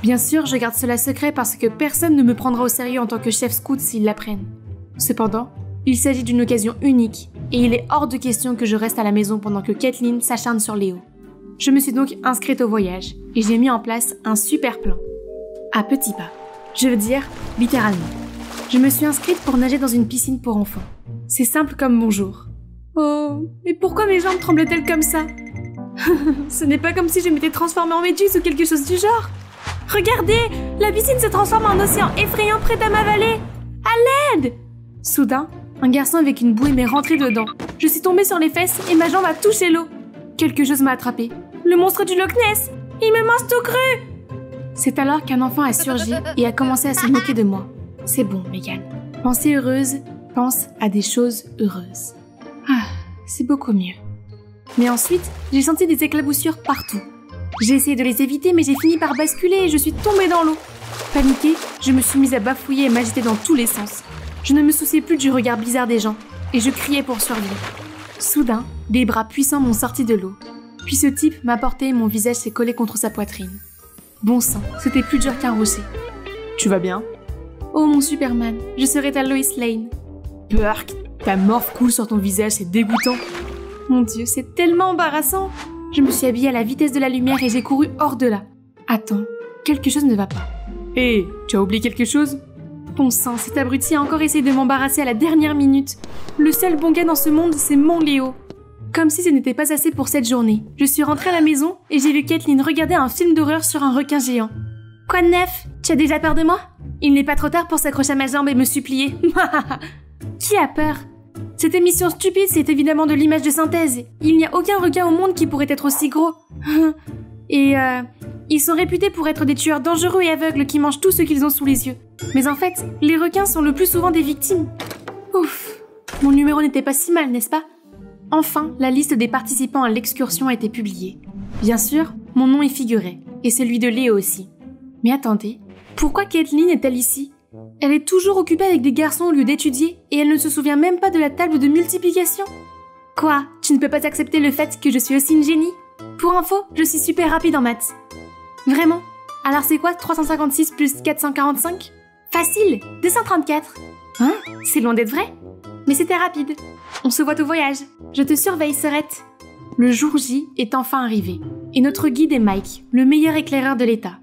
Bien sûr, je garde cela secret parce que personne ne me prendra au sérieux en tant que chef scout s'ils l'apprennent. Cependant, il s'agit d'une occasion unique et il est hors de question que je reste à la maison pendant que Kathleen s'acharne sur Léo. Je me suis donc inscrite au voyage et j'ai mis en place un super plan. À petits pas. Je veux dire, littéralement. Je me suis inscrite pour nager dans une piscine pour enfants. C'est simple comme bonjour. Oh, mais pourquoi mes jambes tremblent-elles comme ça? Ce n'est pas comme si je m'étais transformée en méduse ou quelque chose du genre. Regardez, la piscine se transforme en océan effrayant prêt à m'avaler. À l'aide! Soudain, un garçon avec une bouée m'est rentré dedans. Je suis tombée sur les fesses et ma jambe a touché l'eau. Quelque chose m'a attrapée. Le monstre du Loch Ness! Il me mange tout cru! C'est alors qu'un enfant a surgi et a commencé à se moquer de moi. C'est bon, Megan. Pensée heureuse, pense à des choses heureuses. Ah, c'est beaucoup mieux. Mais ensuite, j'ai senti des éclaboussures partout. J'ai essayé de les éviter, mais j'ai fini par basculer et je suis tombée dans l'eau. Paniquée, je me suis mise à bafouiller et m'agiter dans tous les sens. Je ne me souciais plus du regard bizarre des gens et je criais pour survivre. Soudain, des bras puissants m'ont sorti de l'eau. Puis ce type m'a porté et mon visage s'est collé contre sa poitrine. Bon sang, c'était plus dur qu'un rocher. Tu vas bien? Oh mon Superman, je serai ta Lois Lane. Burk, ta morphe coule sur ton visage, c'est dégoûtant. Mon Dieu, c'est tellement embarrassant. Je me suis habillée à la vitesse de la lumière et j'ai couru hors de là. Attends, quelque chose ne va pas. Hé, tu as oublié quelque chose? Bon sang, cet abruti a encore essayé de m'embarrasser à la dernière minute. Le seul bon gars dans ce monde, c'est mon Léo. Comme si ce n'était pas assez pour cette journée. Je suis rentrée à la maison et j'ai vu Kathleen regarder un film d'horreur sur un requin géant. Quoi de neuf? Tu as déjà peur de moi? Il n'est pas trop tard pour s'accrocher à ma jambe et me supplier. Qui a peur? Cette émission stupide, c'est évidemment de l'image de synthèse. Il n'y a aucun requin au monde qui pourrait être aussi gros. Et ils sont réputés pour être des tueurs dangereux et aveugles qui mangent tout ce qu'ils ont sous les yeux. Mais en fait, les requins sont le plus souvent des victimes. Ouf, mon numéro n'était pas si mal, n'est-ce pas? Enfin, la liste des participants à l'excursion a été publiée. Bien sûr, mon nom y figurait, et celui de Léo aussi. Mais attendez, pourquoi Kathleen est-elle ici? Elle est toujours occupée avec des garçons au lieu d'étudier, et elle ne se souvient même pas de la table de multiplication. Quoi? Tu ne peux pas accepter le fait que je suis aussi une génie? Pour info, je suis super rapide en maths. Vraiment? Alors c'est quoi 356 plus 445? Facile, 234. Hein? C'est loin d'être vrai? Mais c'était rapide. On se voit au voyage. Je te surveille, sœurette. Le jour J est enfin arrivé, et notre guide est Mike, le meilleur éclaireur de l'État.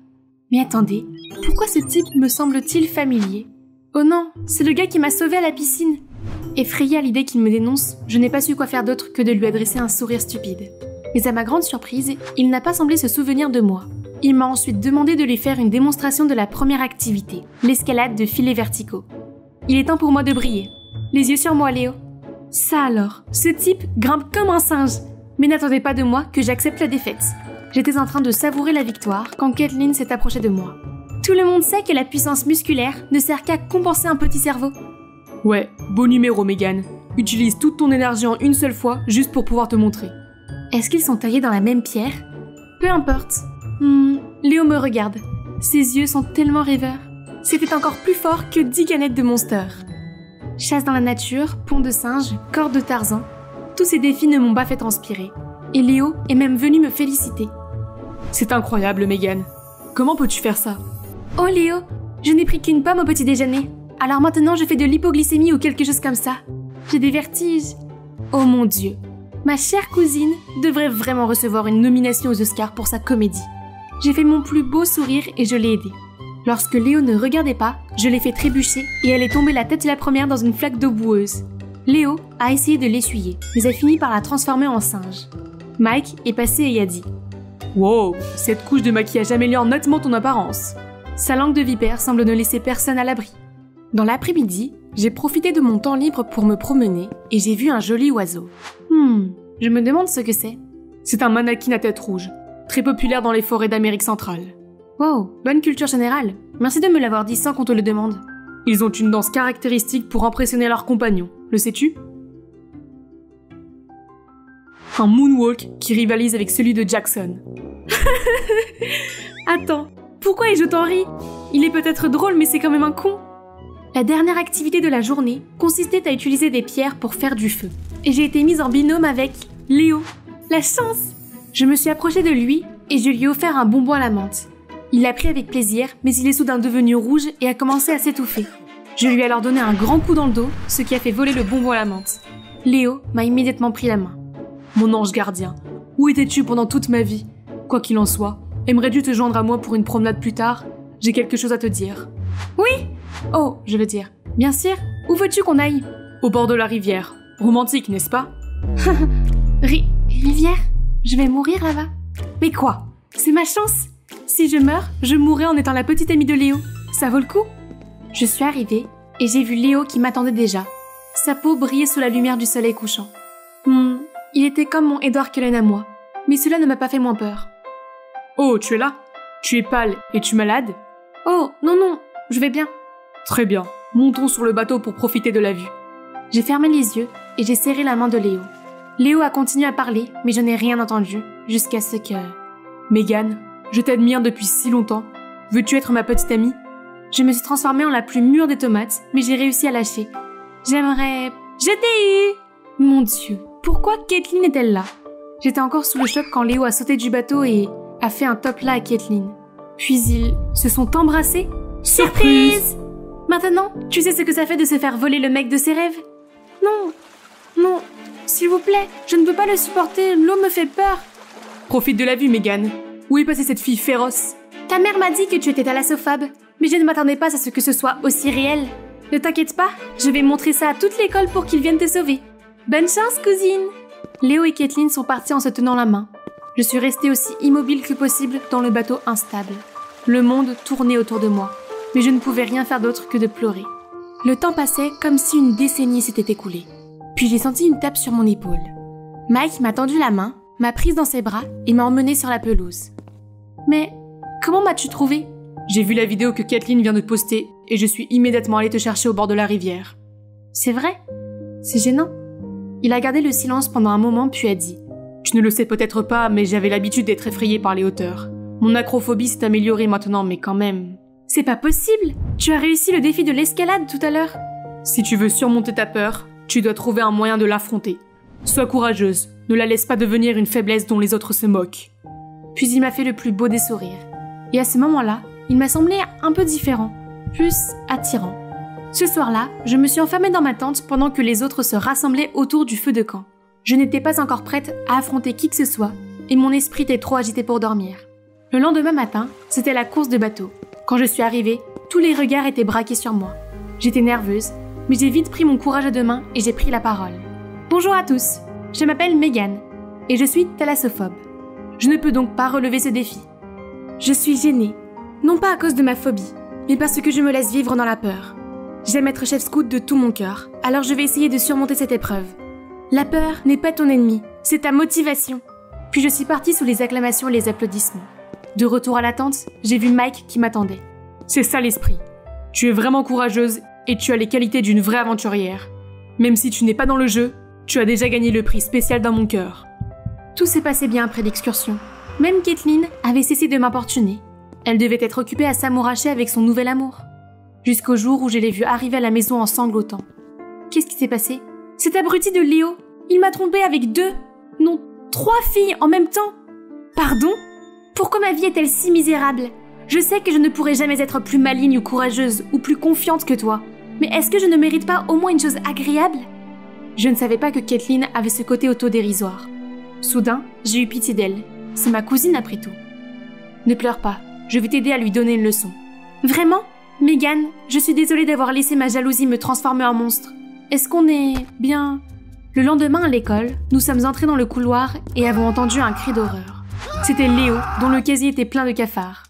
Mais attendez, pourquoi ce type me semble-t-il familier? Oh non, c'est le gars qui m'a sauvée à la piscine. Effrayée à l'idée qu'il me dénonce, je n'ai pas su quoi faire d'autre que de lui adresser un sourire stupide. Mais à ma grande surprise, il n'a pas semblé se souvenir de moi. Il m'a ensuite demandé de lui faire une démonstration de la première activité, l'escalade de filets verticaux. Il est temps pour moi de briller. Les yeux sur moi, Léo. Ça alors, ce type grimpe comme un singe. Mais n'attendez pas de moi que j'accepte la défaite. J'étais en train de savourer la victoire quand Kathleen s'est approchée de moi. Tout le monde sait que la puissance musculaire ne sert qu'à compenser un petit cerveau. Ouais, beau numéro, Megan. Utilise toute ton énergie en une seule fois juste pour pouvoir te montrer. Est-ce qu'ils sont taillés dans la même pierre? Peu importe. Léo me regarde. Ses yeux sont tellement rêveurs. C'était encore plus fort que 10 canettes de Monster. Chasse dans la nature, pont de singe, corde de Tarzan. Tous ces défis ne m'ont pas fait transpirer. Et Léo est même venu me féliciter. C'est incroyable, Megan. Comment peux-tu faire ça? Oh Léo, je n'ai pris qu'une pomme au petit déjeuner. Alors maintenant je fais de l'hypoglycémie ou quelque chose comme ça. J'ai des vertiges. Oh mon Dieu. Ma chère cousine devrait vraiment recevoir une nomination aux Oscars pour sa comédie. J'ai fait mon plus beau sourire et je l'ai aidée. Lorsque Léo ne regardait pas, je l'ai fait trébucher et elle est tombée la tête la première dans une flaque d'eau boueuse. Léo a essayé de l'essuyer, mais a fini par la transformer en singe. Mike est passé et a dit « Wow, cette couche de maquillage améliore nettement ton apparence. » Sa langue de vipère semble ne laisser personne à l'abri. Dans l'après-midi, j'ai profité de mon temps libre pour me promener et j'ai vu un joli oiseau. Je me demande ce que c'est. C'est un mannequin à tête rouge, très populaire dans les forêts d'Amérique centrale. Wow, bonne culture générale. Merci de me l'avoir dit sans qu'on te le demande. Ils ont une danse caractéristique pour impressionner leurs compagnons, le sais-tu? Un moonwalk qui rivalise avec celui de Jackson. Attends, pourquoi ai-je autant ri? Il est peut-être drôle, mais c'est quand même un con. La dernière activité de la journée consistait à utiliser des pierres pour faire du feu. Et j'ai été mise en binôme avec Léo. La chance! Je me suis approchée de lui et je lui ai offert un bonbon à la menthe. Il l'a pris avec plaisir, mais il est soudain devenu rouge et a commencé à s'étouffer. Je lui ai alors donné un grand coup dans le dos, ce qui a fait voler le bonbon à la menthe. Léo m'a immédiatement pris la main. Mon ange gardien, où étais-tu pendant toute ma vie? Quoi qu'il en soit, aimerais-tu te joindre à moi pour une promenade plus tard? J'ai quelque chose à te dire. Oui! Oh, je veux dire. Bien sûr, où veux-tu qu'on aille? Au bord de la rivière. Romantique, n'est-ce pas? Rivière? Je vais mourir là-bas? Mais quoi? C'est ma chance! Si je meurs, je mourrai en étant la petite amie de Léo. Ça vaut le coup? Je suis arrivée et j'ai vu Léo qui m'attendait déjà. Sa peau brillait sous la lumière du soleil couchant. Il était comme mon Edward Cullen à moi, mais cela ne m'a pas fait moins peur. Oh, tu es là? Tu es pâle, es-tu malade? Oh, non, je vais bien. Très bien, montons sur le bateau pour profiter de la vue. J'ai fermé les yeux et j'ai serré la main de Léo. Léo a continué à parler, mais je n'ai rien entendu, jusqu'à ce que... Megan, je t'admire depuis si longtemps. Veux-tu être ma petite amie? Je me suis transformée en la plus mûre des tomates, mais j'ai réussi à lâcher. J'aimerais... Je t'ai eu! Mon Dieu, pourquoi Caitlin est-elle là? J'étais encore sous le choc quand Léo a sauté du bateau et a fait un top là à Caitlin. Puis ils se sont embrassés. Surprise! Maintenant, tu sais ce que ça fait de se faire voler le mec de ses rêves? Non, s'il vous plaît, je ne peux pas le supporter, l'eau me fait peur. Profite de la vue, Megan. Où est passée cette fille féroce? Ta mère m'a dit que tu étais thalassophobe, mais je ne m'attendais pas à ce que ce soit aussi réel. Ne t'inquiète pas, je vais montrer ça à toute l'école pour qu'ils viennent te sauver. Bonne chance, cousine! Léo et Caitlin sont partis en se tenant la main. Je suis restée aussi immobile que possible dans le bateau instable. Le monde tournait autour de moi, mais je ne pouvais rien faire d'autre que de pleurer. Le temps passait comme si une décennie s'était écoulée. Puis j'ai senti une tape sur mon épaule. Mike m'a tendu la main, m'a prise dans ses bras et m'a emmenée sur la pelouse. Mais comment m'as-tu trouvée? J'ai vu la vidéo que Caitlin vient de poster et je suis immédiatement allée te chercher au bord de la rivière. C'est vrai? C'est gênant. Il a gardé le silence pendant un moment puis a dit « Tu ne le sais peut-être pas, mais j'avais l'habitude d'être effrayée par les hauteurs. Mon acrophobie s'est améliorée maintenant, mais quand même... » C'est pas possible! Tu as réussi le défi de l'escalade tout à l'heure. Si tu veux surmonter ta peur, tu dois trouver un moyen de l'affronter. Sois courageuse, ne la laisse pas devenir une faiblesse dont les autres se moquent. Puis il m'a fait le plus beau des sourires. Et à ce moment-là, il m'a semblé un peu différent, plus attirant. Ce soir-là, je me suis enfermée dans ma tente pendant que les autres se rassemblaient autour du feu de camp. Je n'étais pas encore prête à affronter qui que ce soit, et mon esprit était trop agité pour dormir. Le lendemain matin, c'était la course de bateau. Quand je suis arrivée, tous les regards étaient braqués sur moi. J'étais nerveuse, mais j'ai vite pris mon courage à deux mains et j'ai pris la parole. Bonjour à tous, je m'appelle Megan, et je suis thalassophobe. Je ne peux donc pas relever ce défi. Je suis gênée, non pas à cause de ma phobie, mais parce que je me laisse vivre dans la peur. J'aime être chef scout de tout mon cœur, alors je vais essayer de surmonter cette épreuve. La peur n'est pas ton ennemi, c'est ta motivation. Puis je suis partie sous les acclamations et les applaudissements. De retour à la tente, j'ai vu Mike qui m'attendait. C'est ça l'esprit. Tu es vraiment courageuse et tu as les qualités d'une vraie aventurière. Même si tu n'es pas dans le jeu, tu as déjà gagné le prix spécial dans mon cœur. Tout s'est passé bien après l'excursion. Même Caitlin avait cessé de m'importuner. Elle devait être occupée à s'amouracher avec son nouvel amour. Jusqu'au jour où je l'ai vue arriver à la maison en sanglotant. Qu'est-ce qui s'est passé? Cet abruti de Léo, il m'a trompée avec 2, non 3 filles en même temps. Pardon? Pourquoi ma vie est-elle si misérable? Je sais que je ne pourrai jamais être plus maligne ou courageuse ou plus confiante que toi. Mais est-ce que je ne mérite pas au moins une chose agréable? Je ne savais pas que Caitlin avait ce côté autodérisoire. Soudain, j'ai eu pitié d'elle. C'est ma cousine après tout. Ne pleure pas, je vais t'aider à lui donner une leçon. Vraiment? Megan, je suis désolée d'avoir laissé ma jalousie me transformer en monstre. Est-ce qu'on est bien? Le lendemain à l'école, nous sommes entrés dans le couloir et avons entendu un cri d'horreur. C'était Léo, dont le casier était plein de cafards.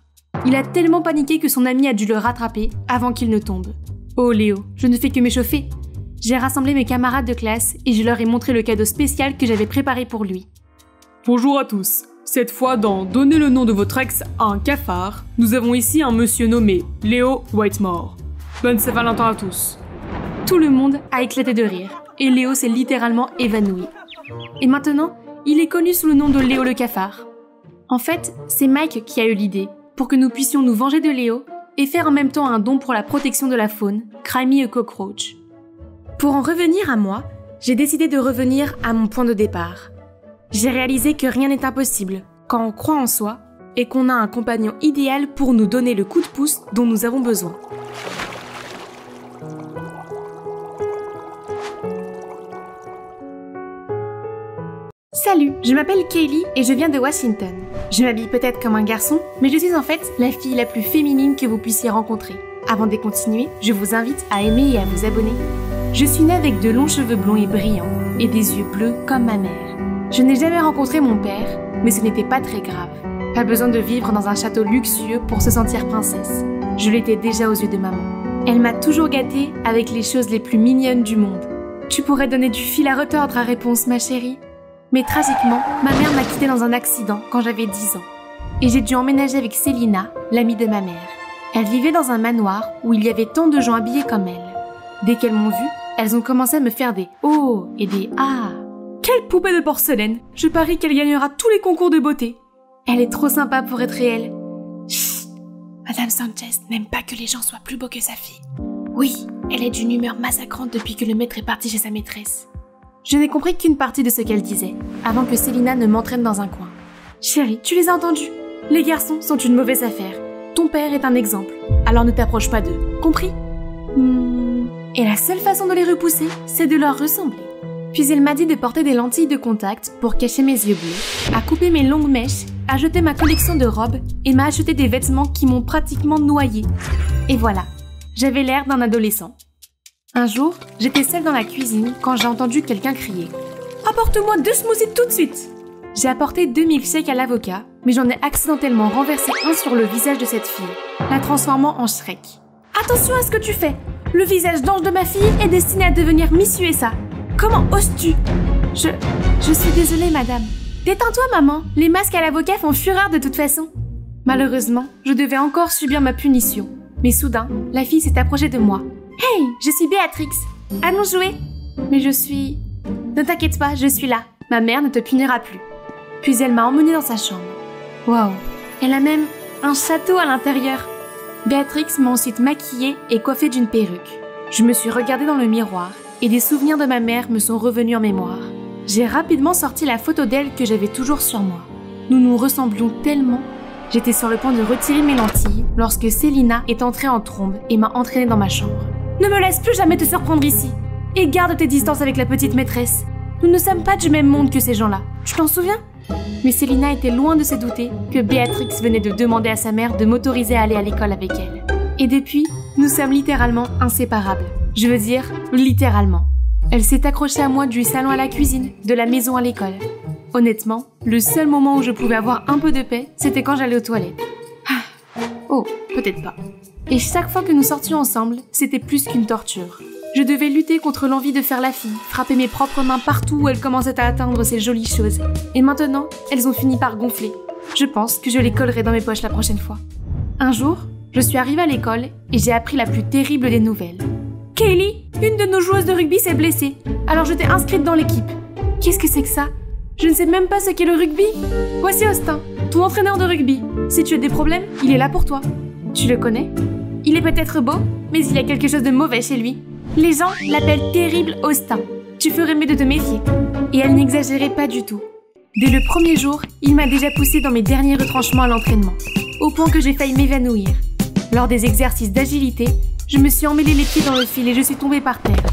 Il a tellement paniqué que son ami a dû le rattraper avant qu'il ne tombe. Oh Léo, je ne fais que m'échauffer. J'ai rassemblé mes camarades de classe et je leur ai montré le cadeau spécial que j'avais préparé pour lui. Bonjour à tous. Cette fois dans Donnez le nom de votre ex à un cafard, nous avons ici un monsieur nommé Léo Whitemore. Bonne Saint-Valentin à tous. Tout le monde a éclaté de rire et Léo s'est littéralement évanoui. Et maintenant, il est connu sous le nom de Léo le cafard. En fait, c'est Mike qui a eu l'idée pour que nous puissions nous venger de Léo et faire en même temps un don pour la protection de la faune, Cry Me a Cockroach. Pour en revenir à moi, j'ai décidé de revenir à mon point de départ. J'ai réalisé que rien n'est impossible quand on croit en soi et qu'on a un compagnon idéal pour nous donner le coup de pouce dont nous avons besoin. Salut, je m'appelle Kaylee et je viens de Washington. Je m'habille peut-être comme un garçon, mais je suis en fait la fille la plus féminine que vous puissiez rencontrer. Avant de continuer, je vous invite à aimer et à vous abonner. Je suis née avec de longs cheveux blonds et brillants et des yeux bleus comme ma mère. Je n'ai jamais rencontré mon père, mais ce n'était pas très grave. Pas besoin de vivre dans un château luxueux pour se sentir princesse. Je l'étais déjà aux yeux de maman. Elle m'a toujours gâtée avec les choses les plus mignonnes du monde. Tu pourrais donner du fil à retordre à réponse, ma chérie. Mais tragiquement, ma mère m'a quittée dans un accident quand j'avais 10 ans. Et j'ai dû emménager avec Célina, l'amie de ma mère. Elle vivait dans un manoir où il y avait tant de gens habillés comme elle. Dès qu'elles m'ont vue, elles ont commencé à me faire des « oh » et des « ah ». Quelle poupée de porcelaine! Je parie qu'elle gagnera tous les concours de beauté. Elle est trop sympa pour être réelle. Chut! Madame Sanchez n'aime pas que les gens soient plus beaux que sa fille. Oui, elle est d'une humeur massacrante depuis que le maître est parti chez sa maîtresse. Je n'ai compris qu'une partie de ce qu'elle disait, avant que Célina ne m'entraîne dans un coin. Chérie, tu les as entendus? Les garçons sont une mauvaise affaire. Ton père est un exemple, alors ne t'approche pas d'eux. Compris? Et la seule façon de les repousser, c'est de leur ressembler. Puis elle m'a dit de porter des lentilles de contact pour cacher mes yeux bleus, à couper mes longues mèches, à jeter ma collection de robes et m'a acheté des vêtements qui m'ont pratiquement noyée. Et voilà, j'avais l'air d'un adolescent. Un jour, j'étais seule dans la cuisine quand j'ai entendu quelqu'un crier « Apporte-moi 2 smoothies tout de suite !» J'ai apporté 2 milkshakes à l'avocat, mais j'en ai accidentellement renversé un sur le visage de cette fille, la transformant en Shrek. « Attention à ce que tu fais! Le visage d'ange de ma fille est destiné à devenir Miss USA. Comment oses-tu? Je suis désolée, madame. Détends-toi, maman. Les masques à l'avocat font fureur de toute façon. » Malheureusement, je devais encore subir ma punition. Mais soudain, la fille s'est approchée de moi. « Hey, je suis Béatrix. Allons jouer. » Mais je suis... Ne t'inquiète pas, je suis là. Ma mère ne te punira plus. Puis elle m'a emmenée dans sa chambre. Waouh, elle a même un château à l'intérieur. Béatrix m'a ensuite maquillée et coiffée d'une perruque. Je me suis regardée dans le miroir et des souvenirs de ma mère me sont revenus en mémoire. J'ai rapidement sorti la photo d'elle que j'avais toujours sur moi. Nous nous ressemblions tellement. J'étais sur le point de retirer mes lentilles lorsque Célina est entrée en trombe et m'a entraînée dans ma chambre. « Ne me laisse plus jamais te surprendre ici et garde tes distances avec la petite maîtresse. Nous ne sommes pas du même monde que ces gens-là. Tu t'en souviens ?» Mais Célina était loin de se douter que Béatrix venait de demander à sa mère de m'autoriser à aller à l'école avec elle. Et depuis, nous sommes littéralement inséparables. Je veux dire, littéralement. Elle s'est accrochée à moi du salon à la cuisine, de la maison à l'école. Honnêtement, le seul moment où je pouvais avoir un peu de paix, c'était quand j'allais aux toilettes. Oh, peut-être pas. Et chaque fois que nous sortions ensemble, c'était plus qu'une torture. Je devais lutter contre l'envie de faire la fille, frapper mes propres mains partout où elles commençaient à atteindre ces jolies choses. Et maintenant, elles ont fini par gonfler. Je pense que je les collerai dans mes poches la prochaine fois. Un jour, je suis arrivée à l'école et j'ai appris la plus terrible des nouvelles. Kaylee, une de nos joueuses de rugby s'est blessée, alors je t'ai inscrite dans l'équipe. Qu'est-ce que c'est que ça? Je ne sais même pas ce qu'est le rugby. Voici Austin, ton entraîneur de rugby. Si tu as des problèmes, il est là pour toi. Tu le connais? Il est peut-être beau, mais il y a quelque chose de mauvais chez lui. Les gens l'appellent Terrible Austin. Tu ferais mieux de te méfier. Et elle n'exagérait pas du tout. Dès le premier jour, il m'a déjà poussé dans mes derniers retranchements à l'entraînement, au point que j'ai failli m'évanouir. Lors des exercices d'agilité, je me suis emmêlé les pieds dans le fil et je suis tombée par terre.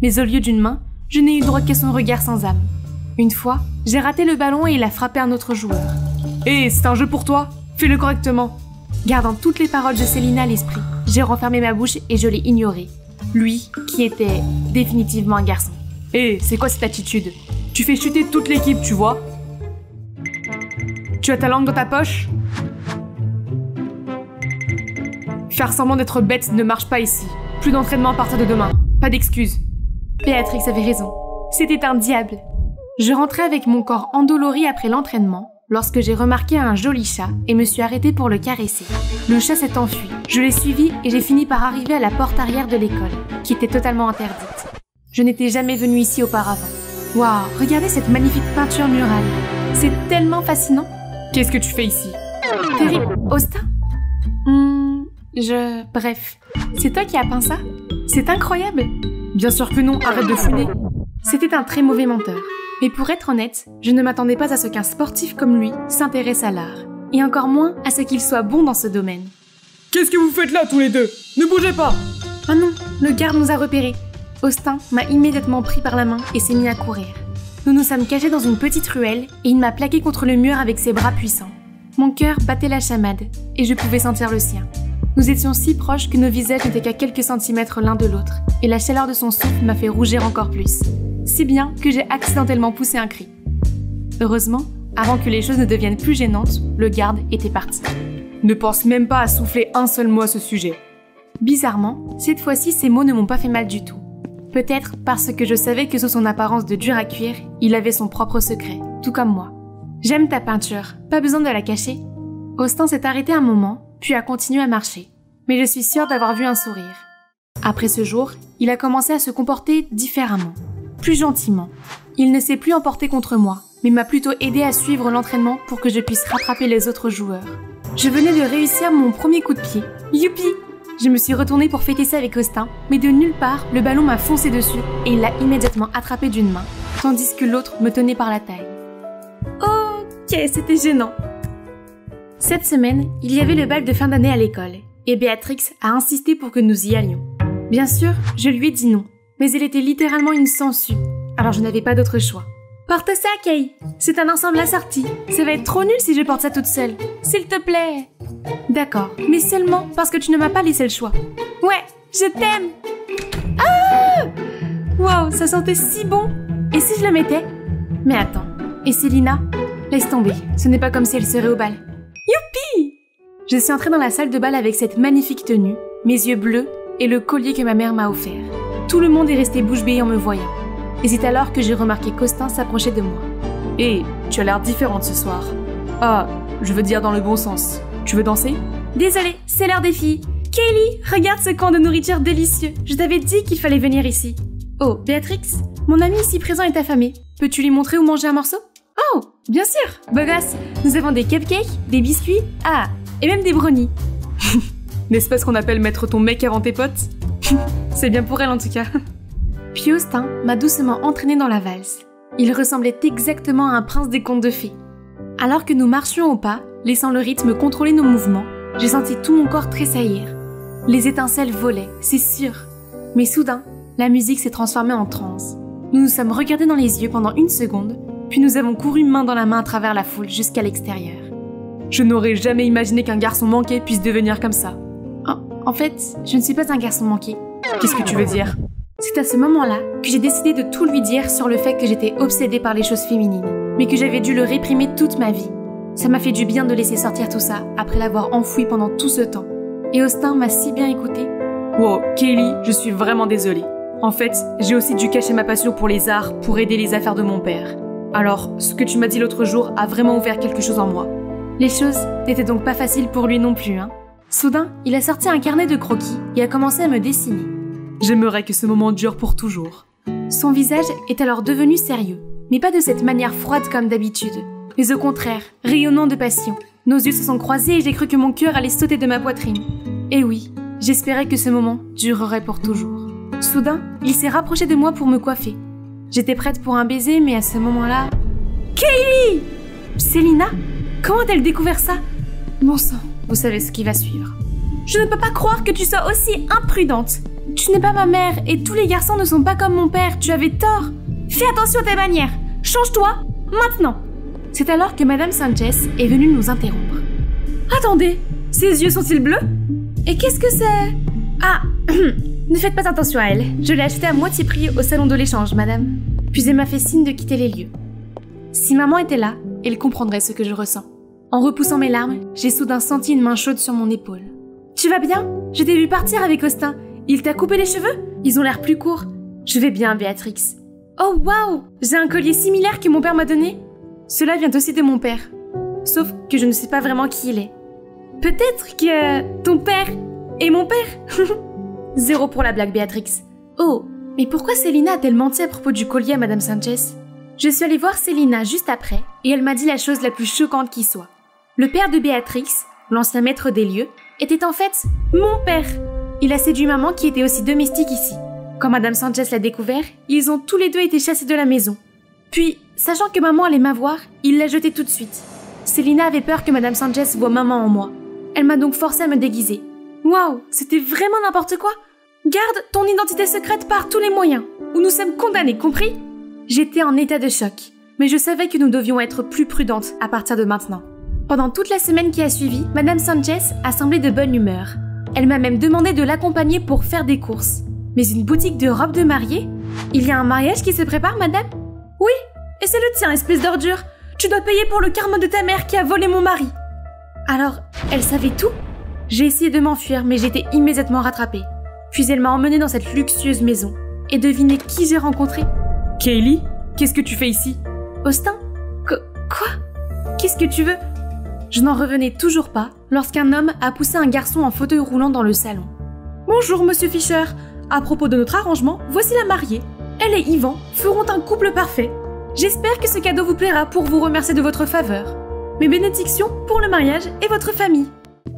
Mais au lieu d'une main, je n'ai eu droit qu'à son regard sans âme. Une fois, j'ai raté le ballon et il a frappé un autre joueur. Hé, c'est un jeu pour toi. Fais-le correctement. Gardant toutes les paroles de Célina à l'esprit, j'ai renfermé ma bouche et je l'ai ignoré. Lui, qui était définitivement un garçon. Hé, c'est quoi cette attitude? Tu fais chuter toute l'équipe, tu vois? Tu as ta langue dans ta poche? Faire semblant d'être bête ne marche pas ici. Plus d'entraînement à partir de demain. Pas d'excuses. Béatrix avait raison. C'était un diable. Je rentrais avec mon corps endolori après l'entraînement lorsque j'ai remarqué un joli chat et me suis arrêtée pour le caresser. Le chat s'est enfui. Je l'ai suivi et j'ai fini par arriver à la porte arrière de l'école, qui était totalement interdite. Je n'étais jamais venue ici auparavant. Waouh, regardez cette magnifique peinture murale. C'est tellement fascinant. Qu'est-ce que tu fais ici? Terrible Austin? Bref. C'est toi qui as peint ça? C'est incroyable. Bien sûr que non, arrête de fouiner. C'était un très mauvais menteur. Mais pour être honnête, je ne m'attendais pas à ce qu'un sportif comme lui s'intéresse à l'art. Et encore moins à ce qu'il soit bon dans ce domaine. Qu'est-ce que vous faites là tous les deux? Ne bougez pas! Oh non, le garde nous a repérés. Austin m'a immédiatement pris par la main et s'est mis à courir. Nous nous sommes cachés dans une petite ruelle et il m'a plaqué contre le mur avec ses bras puissants. Mon cœur battait la chamade et je pouvais sentir le sien. Nous étions si proches que nos visages n'étaient qu'à quelques centimètres l'un de l'autre et la chaleur de son souffle m'a fait rougir encore plus. Si bien que j'ai accidentellement poussé un cri. Heureusement, avant que les choses ne deviennent plus gênantes, le garde était parti. Ne pense même pas à souffler un seul mot à ce sujet. Bizarrement, cette fois-ci, ces mots ne m'ont pas fait mal du tout. Peut-être parce que je savais que sous son apparence de dur à cuire, il avait son propre secret, tout comme moi. J'aime ta peinture, pas besoin de la cacher. Austin s'est arrêté un moment, puis a continué à marcher. Mais je suis sûre d'avoir vu un sourire. Après ce jour, il a commencé à se comporter différemment, plus gentiment. Il ne s'est plus emporté contre moi, mais m'a plutôt aidé à suivre l'entraînement pour que je puisse rattraper les autres joueurs. Je venais de réussir mon premier coup de pied. Youpi! Je me suis retournée pour fêter ça avec Austin, mais de nulle part, le ballon m'a foncé dessus et il l'a immédiatement attrapé d'une main, tandis que l'autre me tenait par la taille. Ok, c'était gênant. Cette semaine, il y avait le bal de fin d'année à l'école, et Béatrix a insisté pour que nous y allions. Bien sûr, je lui ai dit non, mais elle était littéralement une sangsue, alors je n'avais pas d'autre choix. Porte ça, Kay! C'est un ensemble assorti. Ça va être trop nul si je porte ça toute seule. S'il te plaît! D'accord, mais seulement parce que tu ne m'as pas laissé le choix. Ouais, je t'aime! Ah! Waouh, ça sentait si bon! Et si je le mettais? Mais attends, et Célina? Laisse tomber, ce n'est pas comme si elle serait au bal. Youpi! Je suis entrée dans la salle de bal avec cette magnifique tenue, mes yeux bleus et le collier que ma mère m'a offert. Tout le monde est resté bouche bée en me voyant. Et c'est alors que j'ai remarqué qu'Austin s'approchait de moi. Hé, tu as l'air différente ce soir. Ah, je veux dire dans le bon sens. Tu veux danser? Désolée, c'est l'heure des filles. Kaylee, regarde ce camp de nourriture délicieux. Je t'avais dit qu'il fallait venir ici. Oh, Béatrix, mon ami ici présent est affamé. Peux-tu lui montrer où manger un morceau? Oh, bien sûr. Beau gosse, nous avons des cupcakes, des biscuits, et même des brownies. N'est-ce pas ce qu'on appelle mettre ton mec avant tes potes? C'est bien pour elle en tout cas. Puis Austin m'a doucement entraînée dans la valse. Il ressemblait exactement à un prince des contes de fées. Alors que nous marchions au pas, laissant le rythme contrôler nos mouvements, j'ai senti tout mon corps tressaillir. Les étincelles volaient, c'est sûr. Mais soudain, la musique s'est transformée en transe. Nous nous sommes regardés dans les yeux pendant une seconde, puis nous avons couru main dans la main à travers la foule jusqu'à l'extérieur. Je n'aurais jamais imaginé qu'un garçon manqué puisse devenir comme ça. En fait, je ne suis pas un garçon manqué. Qu'est-ce que tu veux dire? C'est à ce moment-là que j'ai décidé de tout lui dire sur le fait que j'étais obsédée par les choses féminines, mais que j'avais dû le réprimer toute ma vie. Ça m'a fait du bien de laisser sortir tout ça après l'avoir enfoui pendant tout ce temps. Et Austin m'a si bien écoutée. Wow, Kaylee, je suis vraiment désolée. En fait, j'ai aussi dû cacher ma passion pour les arts pour aider les affaires de mon père. Alors, ce que tu m'as dit l'autre jour a vraiment ouvert quelque chose en moi. Les choses n'étaient donc pas faciles pour lui non plus, hein. Soudain, il a sorti un carnet de croquis et a commencé à me dessiner. J'aimerais que ce moment dure pour toujours. Son visage est alors devenu sérieux, mais pas de cette manière froide comme d'habitude. mais au contraire, rayonnant de passion. Nos yeux se sont croisés et j'ai cru que mon cœur allait sauter de ma poitrine. Et oui, j'espérais que ce moment durerait pour toujours. Soudain, il s'est rapproché de moi pour me coiffer. J'étais prête pour un baiser, mais à ce moment-là... Kaylee! Selina? Comment a-t-elle découvert ça? Bon sang, vous savez ce qui va suivre. Je ne peux pas croire que tu sois aussi imprudente. Tu n'es pas ma mère et tous les garçons ne sont pas comme mon père, tu avais tort. Fais attention à tes manières. Change-toi, maintenant. C'est alors que Madame Sanchez est venue nous interrompre. Attendez, ses yeux sont-ils bleus? Et qu'est-ce que c'est? Ah, ne faites pas attention à elle. Je l'ai achetée à moitié prix au salon de l'échange, madame. Puis elle m'a fait signe de quitter les lieux. Si maman était là, elle comprendrait ce que je ressens. En repoussant mes larmes, j'ai soudain senti une main chaude sur mon épaule. Tu vas bien? Je t'ai vu partir avec Austin. Il t'a coupé les cheveux? Ils ont l'air plus courts. Je vais bien, Béatrix. Oh waouh! J'ai un collier similaire que mon père m'a donné. Cela vient aussi de mon père. Sauf que je ne sais pas vraiment qui il est. Peut-être que ton père est mon père? 0 pour la blague, Béatrix. Oh, mais pourquoi Selina a-t-elle menti à propos du collier à Madame Sanchez? Je suis allée voir Selina juste après et elle m'a dit la chose la plus choquante qui soit. Le père de Béatrix, l'ancien maître des lieux, était en fait mon père. Il a séduit maman qui était aussi domestique ici. Quand Madame Sanchez l'a découvert, ils ont tous les deux été chassés de la maison. Puis, sachant que maman allait m'avoir, il l'a jetée tout de suite. Selina avait peur que Madame Sanchez voie maman en moi. Elle m'a donc forcée à me déguiser. Waouh, c'était vraiment n'importe quoi. Garde ton identité secrète par tous les moyens, ou nous sommes condamnés, compris? J'étais en état de choc, mais je savais que nous devions être plus prudentes à partir de maintenant. Pendant toute la semaine qui a suivi, Madame Sanchez a semblé de bonne humeur. Elle m'a même demandé de l'accompagner pour faire des courses. Mais une boutique de robes de mariée? Il y a un mariage qui se prépare, madame? Oui, et c'est le tien, espèce d'ordure. Tu dois payer pour le karma de ta mère qui a volé mon mari. Alors, elle savait tout? J'ai essayé de m'enfuir, mais j'ai été immédiatement rattrapée. Puis elle m'a emmenée dans cette luxueuse maison. Et devinez qui j'ai rencontré? Kaylee, qu'est-ce que tu fais ici? Austin? Quoi? Qu'est-ce que tu veux? Je n'en revenais toujours pas lorsqu'un homme a poussé un garçon en fauteuil roulant dans le salon. Bonjour, monsieur Fischer. À propos de notre arrangement, voici la mariée. Elle et Yvan feront un couple parfait. J'espère que ce cadeau vous plaira pour vous remercier de votre faveur. Mes bénédictions pour le mariage et votre famille.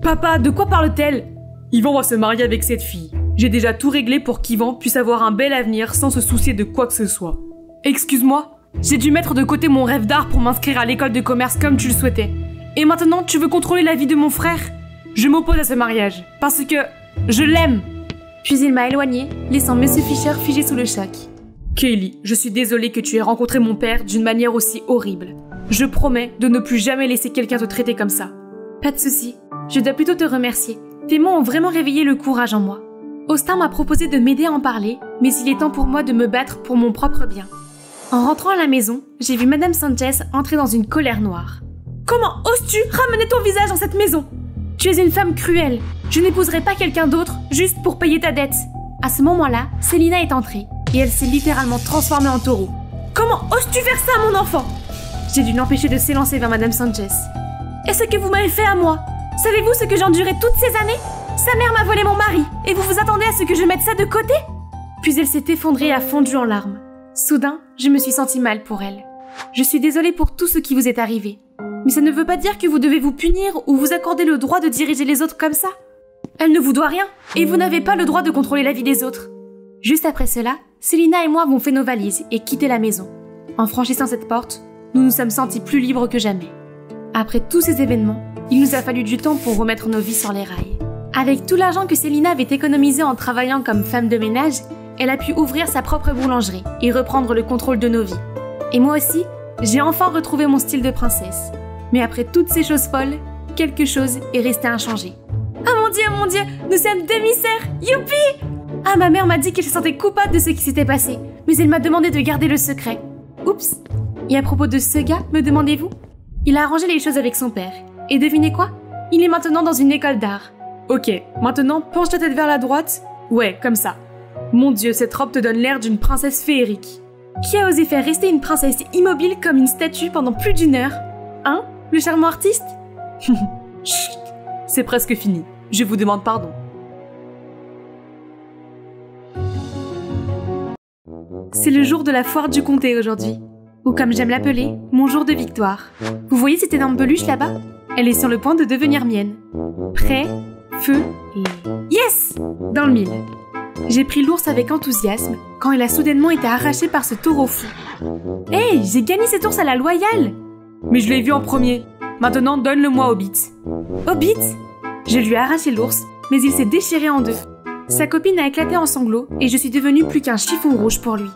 Papa, de quoi parle-t-elle? Yvan va se marier avec cette fille. J'ai déjà tout réglé pour qu'Yvan puisse avoir un bel avenir sans se soucier de quoi que ce soit. Excuse-moi, j'ai dû mettre de côté mon rêve d'art pour m'inscrire à l'école de commerce comme tu le souhaitais. Et maintenant, tu veux contrôler la vie de mon frère? Je m'oppose à ce mariage, parce que je l'aime. Puis il m'a éloignée, laissant Monsieur Fischer figé sous le choc. Kaylee, je suis désolée que tu aies rencontré mon père d'une manière aussi horrible. Je promets de ne plus jamais laisser quelqu'un te traiter comme ça. Pas de souci, je dois plutôt te remercier. Tes mots ont vraiment réveillé le courage en moi. Austin m'a proposé de m'aider à en parler, mais il est temps pour moi de me battre pour mon propre bien. En rentrant à la maison, j'ai vu Madame Sanchez entrer dans une colère noire. Comment oses-tu ramener ton visage dans cette maison? Tu es une femme cruelle. Je n'épouserai pas quelqu'un d'autre juste pour payer ta dette. À ce moment-là, Selina est entrée et elle s'est littéralement transformée en taureau. Comment oses-tu faire ça à mon enfant? J'ai dû l'empêcher de s'élancer vers Madame Sanchez. Et ce que vous m'avez fait à moi? Savez-vous ce que j'ai enduré toutes ces années? Sa mère m'a volé mon mari et vous vous attendez à ce que je mette ça de côté? Puis elle s'est effondrée et a fondu en larmes. Soudain, je me suis sentie mal pour elle. Je suis désolée pour tout ce qui vous est arrivé. Mais ça ne veut pas dire que vous devez vous punir ou vous accorder le droit de diriger les autres comme ça. Elle ne vous doit rien, et vous n'avez pas le droit de contrôler la vie des autres. Juste après cela, Selina et moi avons fait nos valises et quitté la maison. En franchissant cette porte, nous nous sommes sentis plus libres que jamais. Après tous ces événements, il nous a fallu du temps pour remettre nos vies sur les rails. Avec tout l'argent que Selina avait économisé en travaillant comme femme de ménage, elle a pu ouvrir sa propre boulangerie et reprendre le contrôle de nos vies. Et moi aussi, j'ai enfin retrouvé mon style de princesse. Mais après toutes ces choses folles, quelque chose est resté inchangé. Oh mon Dieu, nous sommes demi-sœurs, youpi! Ah, ma mère m'a dit qu'elle se sentait coupable de ce qui s'était passé, mais elle m'a demandé de garder le secret. Oups! Et à propos de ce gars, me demandez-vous? Il a arrangé les choses avec son père. Et devinez quoi? Il est maintenant dans une école d'art. Ok, maintenant penche ta tête vers la droite. Ouais, comme ça. Mon Dieu, cette robe te donne l'air d'une princesse féerique. Qui a osé faire rester une princesse immobile comme une statue pendant plus d'1 heure? Hein? Le charmant artiste? Chut, c'est presque fini. Je vous demande pardon. C'est le jour de la foire du comté aujourd'hui. ou comme j'aime l'appeler, mon jour de victoire. Vous voyez cette énorme peluche là-bas? Elle est sur le point de devenir mienne. Prêt, feu et... Yes! Dans le mille. J'ai pris l'ours avec enthousiasme quand il a soudainement été arraché par ce taureau fou. Hey, j'ai gagné cet ours à la loyale! Mais je l'ai vu en premier. Maintenant, donne-le-moi, Hobbit. Hobbit? Je lui ai arraché l'ours, mais il s'est déchiré en deux. Sa copine a éclaté en sanglots et je suis devenue plus qu'un chiffon rouge pour lui.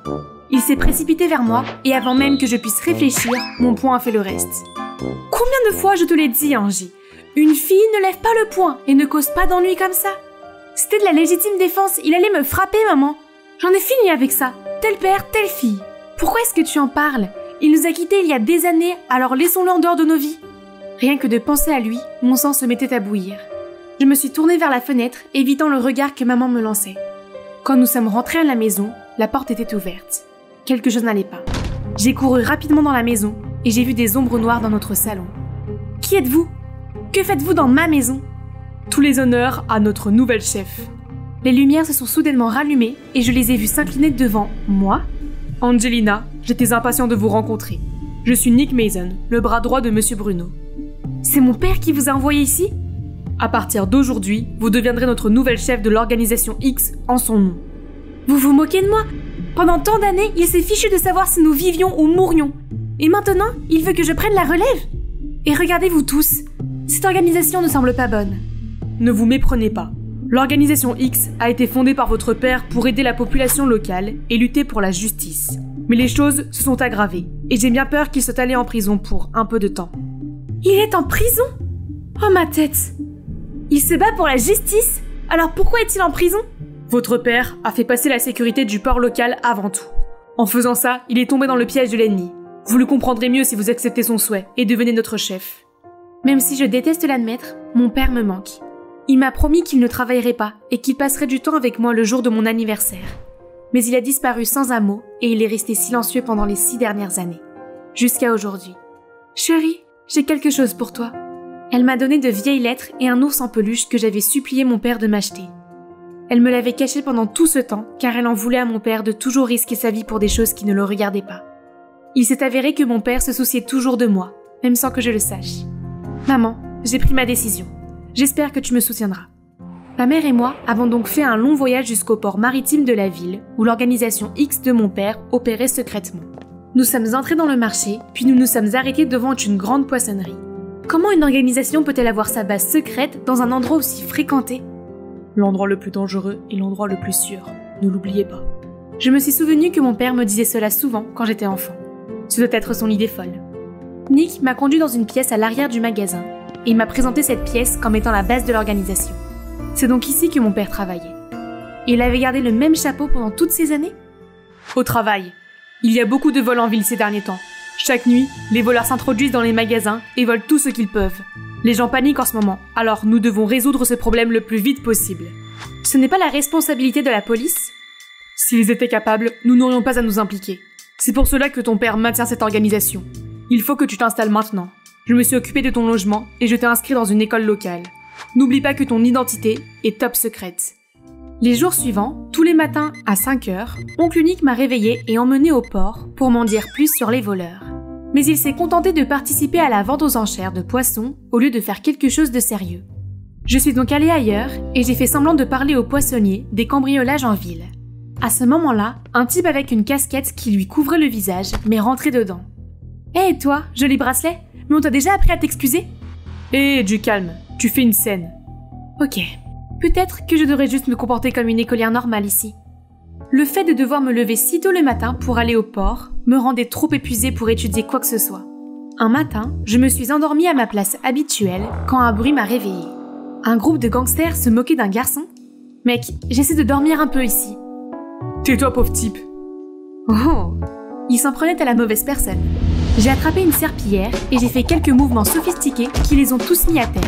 Il s'est précipité vers moi et avant même que je puisse réfléchir, mon poing a fait le reste. Combien de fois je te l'ai dit, Angie? Une fille ne lève pas le poing et ne cause pas d'ennui comme ça. C'était de la légitime défense, il allait me frapper, maman. J'en ai fini avec ça. Tel père, telle fille. Pourquoi est-ce que tu en parles? Il nous a quittés il y a des années, alors laissons-le en dehors de nos vies. Rien que de penser à lui, mon sang se mettait à bouillir. Je me suis tournée vers la fenêtre, évitant le regard que maman me lançait. Quand nous sommes rentrés à la maison, la porte était ouverte. Quelque chose n'allait pas. J'ai couru rapidement dans la maison et j'ai vu des ombres noires dans notre salon. Qui êtes-vous? Que faites-vous dans ma maison? Tous les honneurs à notre nouvelle chef. Les lumières se sont soudainement rallumées et je les ai vues s'incliner devant moi. Angelina, j'étais impatient de vous rencontrer. Je suis Nick Mason, le bras droit de Monsieur Bruno. C'est mon père qui vous a envoyé ici? À partir d'aujourd'hui, vous deviendrez notre nouvelle chef de l'organisation X en son nom. Vous vous moquez de moi? Pendant tant d'années, il s'est fichu de savoir si nous vivions ou mourions. Et maintenant, il veut que je prenne la relève? Et regardez-vous tous, cette organisation ne semble pas bonne. Ne vous méprenez pas. L'organisation X a été fondée par votre père pour aider la population locale et lutter pour la justice. Mais les choses se sont aggravées, et j'ai bien peur qu'il soit allé en prison pour un peu de temps. Il est en prison? Oh ma tête! Il se bat pour la justice? Alors pourquoi est-il en prison? Votre père a fait passer la sécurité du port local avant tout. En faisant ça, il est tombé dans le piège de l'ennemi. Vous le comprendrez mieux si vous acceptez son souhait et devenez notre chef. Même si je déteste l'admettre, mon père me manque. Il m'a promis qu'il ne travaillerait pas et qu'il passerait du temps avec moi le jour de mon anniversaire. Mais il a disparu sans un mot et il est resté silencieux pendant les 6 dernières années. Jusqu'à aujourd'hui. Chérie, j'ai quelque chose pour toi. Elle m'a donné de vieilles lettres et un ours en peluche que j'avais supplié mon père de m'acheter. Elle me l'avait caché pendant tout ce temps car elle en voulait à mon père de toujours risquer sa vie pour des choses qui ne le regardaient pas. Il s'est avéré que mon père se souciait toujours de moi, même sans que je le sache. Maman, j'ai pris ma décision. J'espère que tu me soutiendras. Ma mère et moi avons donc fait un long voyage jusqu'au port maritime de la ville, où l'organisation X de mon père opérait secrètement. Nous sommes entrés dans le marché, puis nous nous sommes arrêtés devant une grande poissonnerie. Comment une organisation peut-elle avoir sa base secrète dans un endroit aussi fréquenté? L'endroit le plus dangereux et l'endroit le plus sûr, ne l'oubliez pas. Je me suis souvenu que mon père me disait cela souvent quand j'étais enfant. Ce doit être son idée folle. Nick m'a conduit dans une pièce à l'arrière du magasin, et il m'a présenté cette pièce comme étant la base de l'organisation. C'est donc ici que mon père travaillait. Et il avait gardé le même chapeau pendant toutes ces années? Au travail. Il y a beaucoup de vols en ville ces derniers temps. Chaque nuit, les voleurs s'introduisent dans les magasins et volent tout ce qu'ils peuvent. Les gens paniquent en ce moment, alors nous devons résoudre ce problème le plus vite possible. Ce n'est pas la responsabilité de la police? S'ils étaient capables, nous n'aurions pas à nous impliquer. C'est pour cela que ton père maintient cette organisation. Il faut que tu t'installes maintenant. Je me suis occupée de ton logement et je t'ai inscrit dans une école locale. N'oublie pas que ton identité est top secrète. Les jours suivants, tous les matins à 5h, oncle Nick m'a réveillée et emmenée au port pour m'en dire plus sur les voleurs. Mais il s'est contenté de participer à la vente aux enchères de poissons au lieu de faire quelque chose de sérieux. Je suis donc allée ailleurs et j'ai fait semblant de parler au poissonnier des cambriolages en ville. À ce moment-là, un type avec une casquette qui lui couvrait le visage m'est rentré dedans. « Hé toi, joli bracelet, mais on t'a déjà appris à t'excuser ?» Hé, du calme, tu fais une scène. Ok, peut-être que je devrais juste me comporter comme une écolière normale ici. Le fait de devoir me lever si tôt le matin pour aller au port me rendait trop épuisée pour étudier quoi que ce soit. Un matin, je me suis endormie à ma place habituelle quand un bruit m'a réveillée. Un groupe de gangsters se moquait d'un garçon? Mec, j'essaie de dormir un peu ici. Tais-toi, pauvre type. Oh, il s'en prenait à la mauvaise personne. J'ai attrapé une serpillière et j'ai fait quelques mouvements sophistiqués qui les ont tous mis à terre.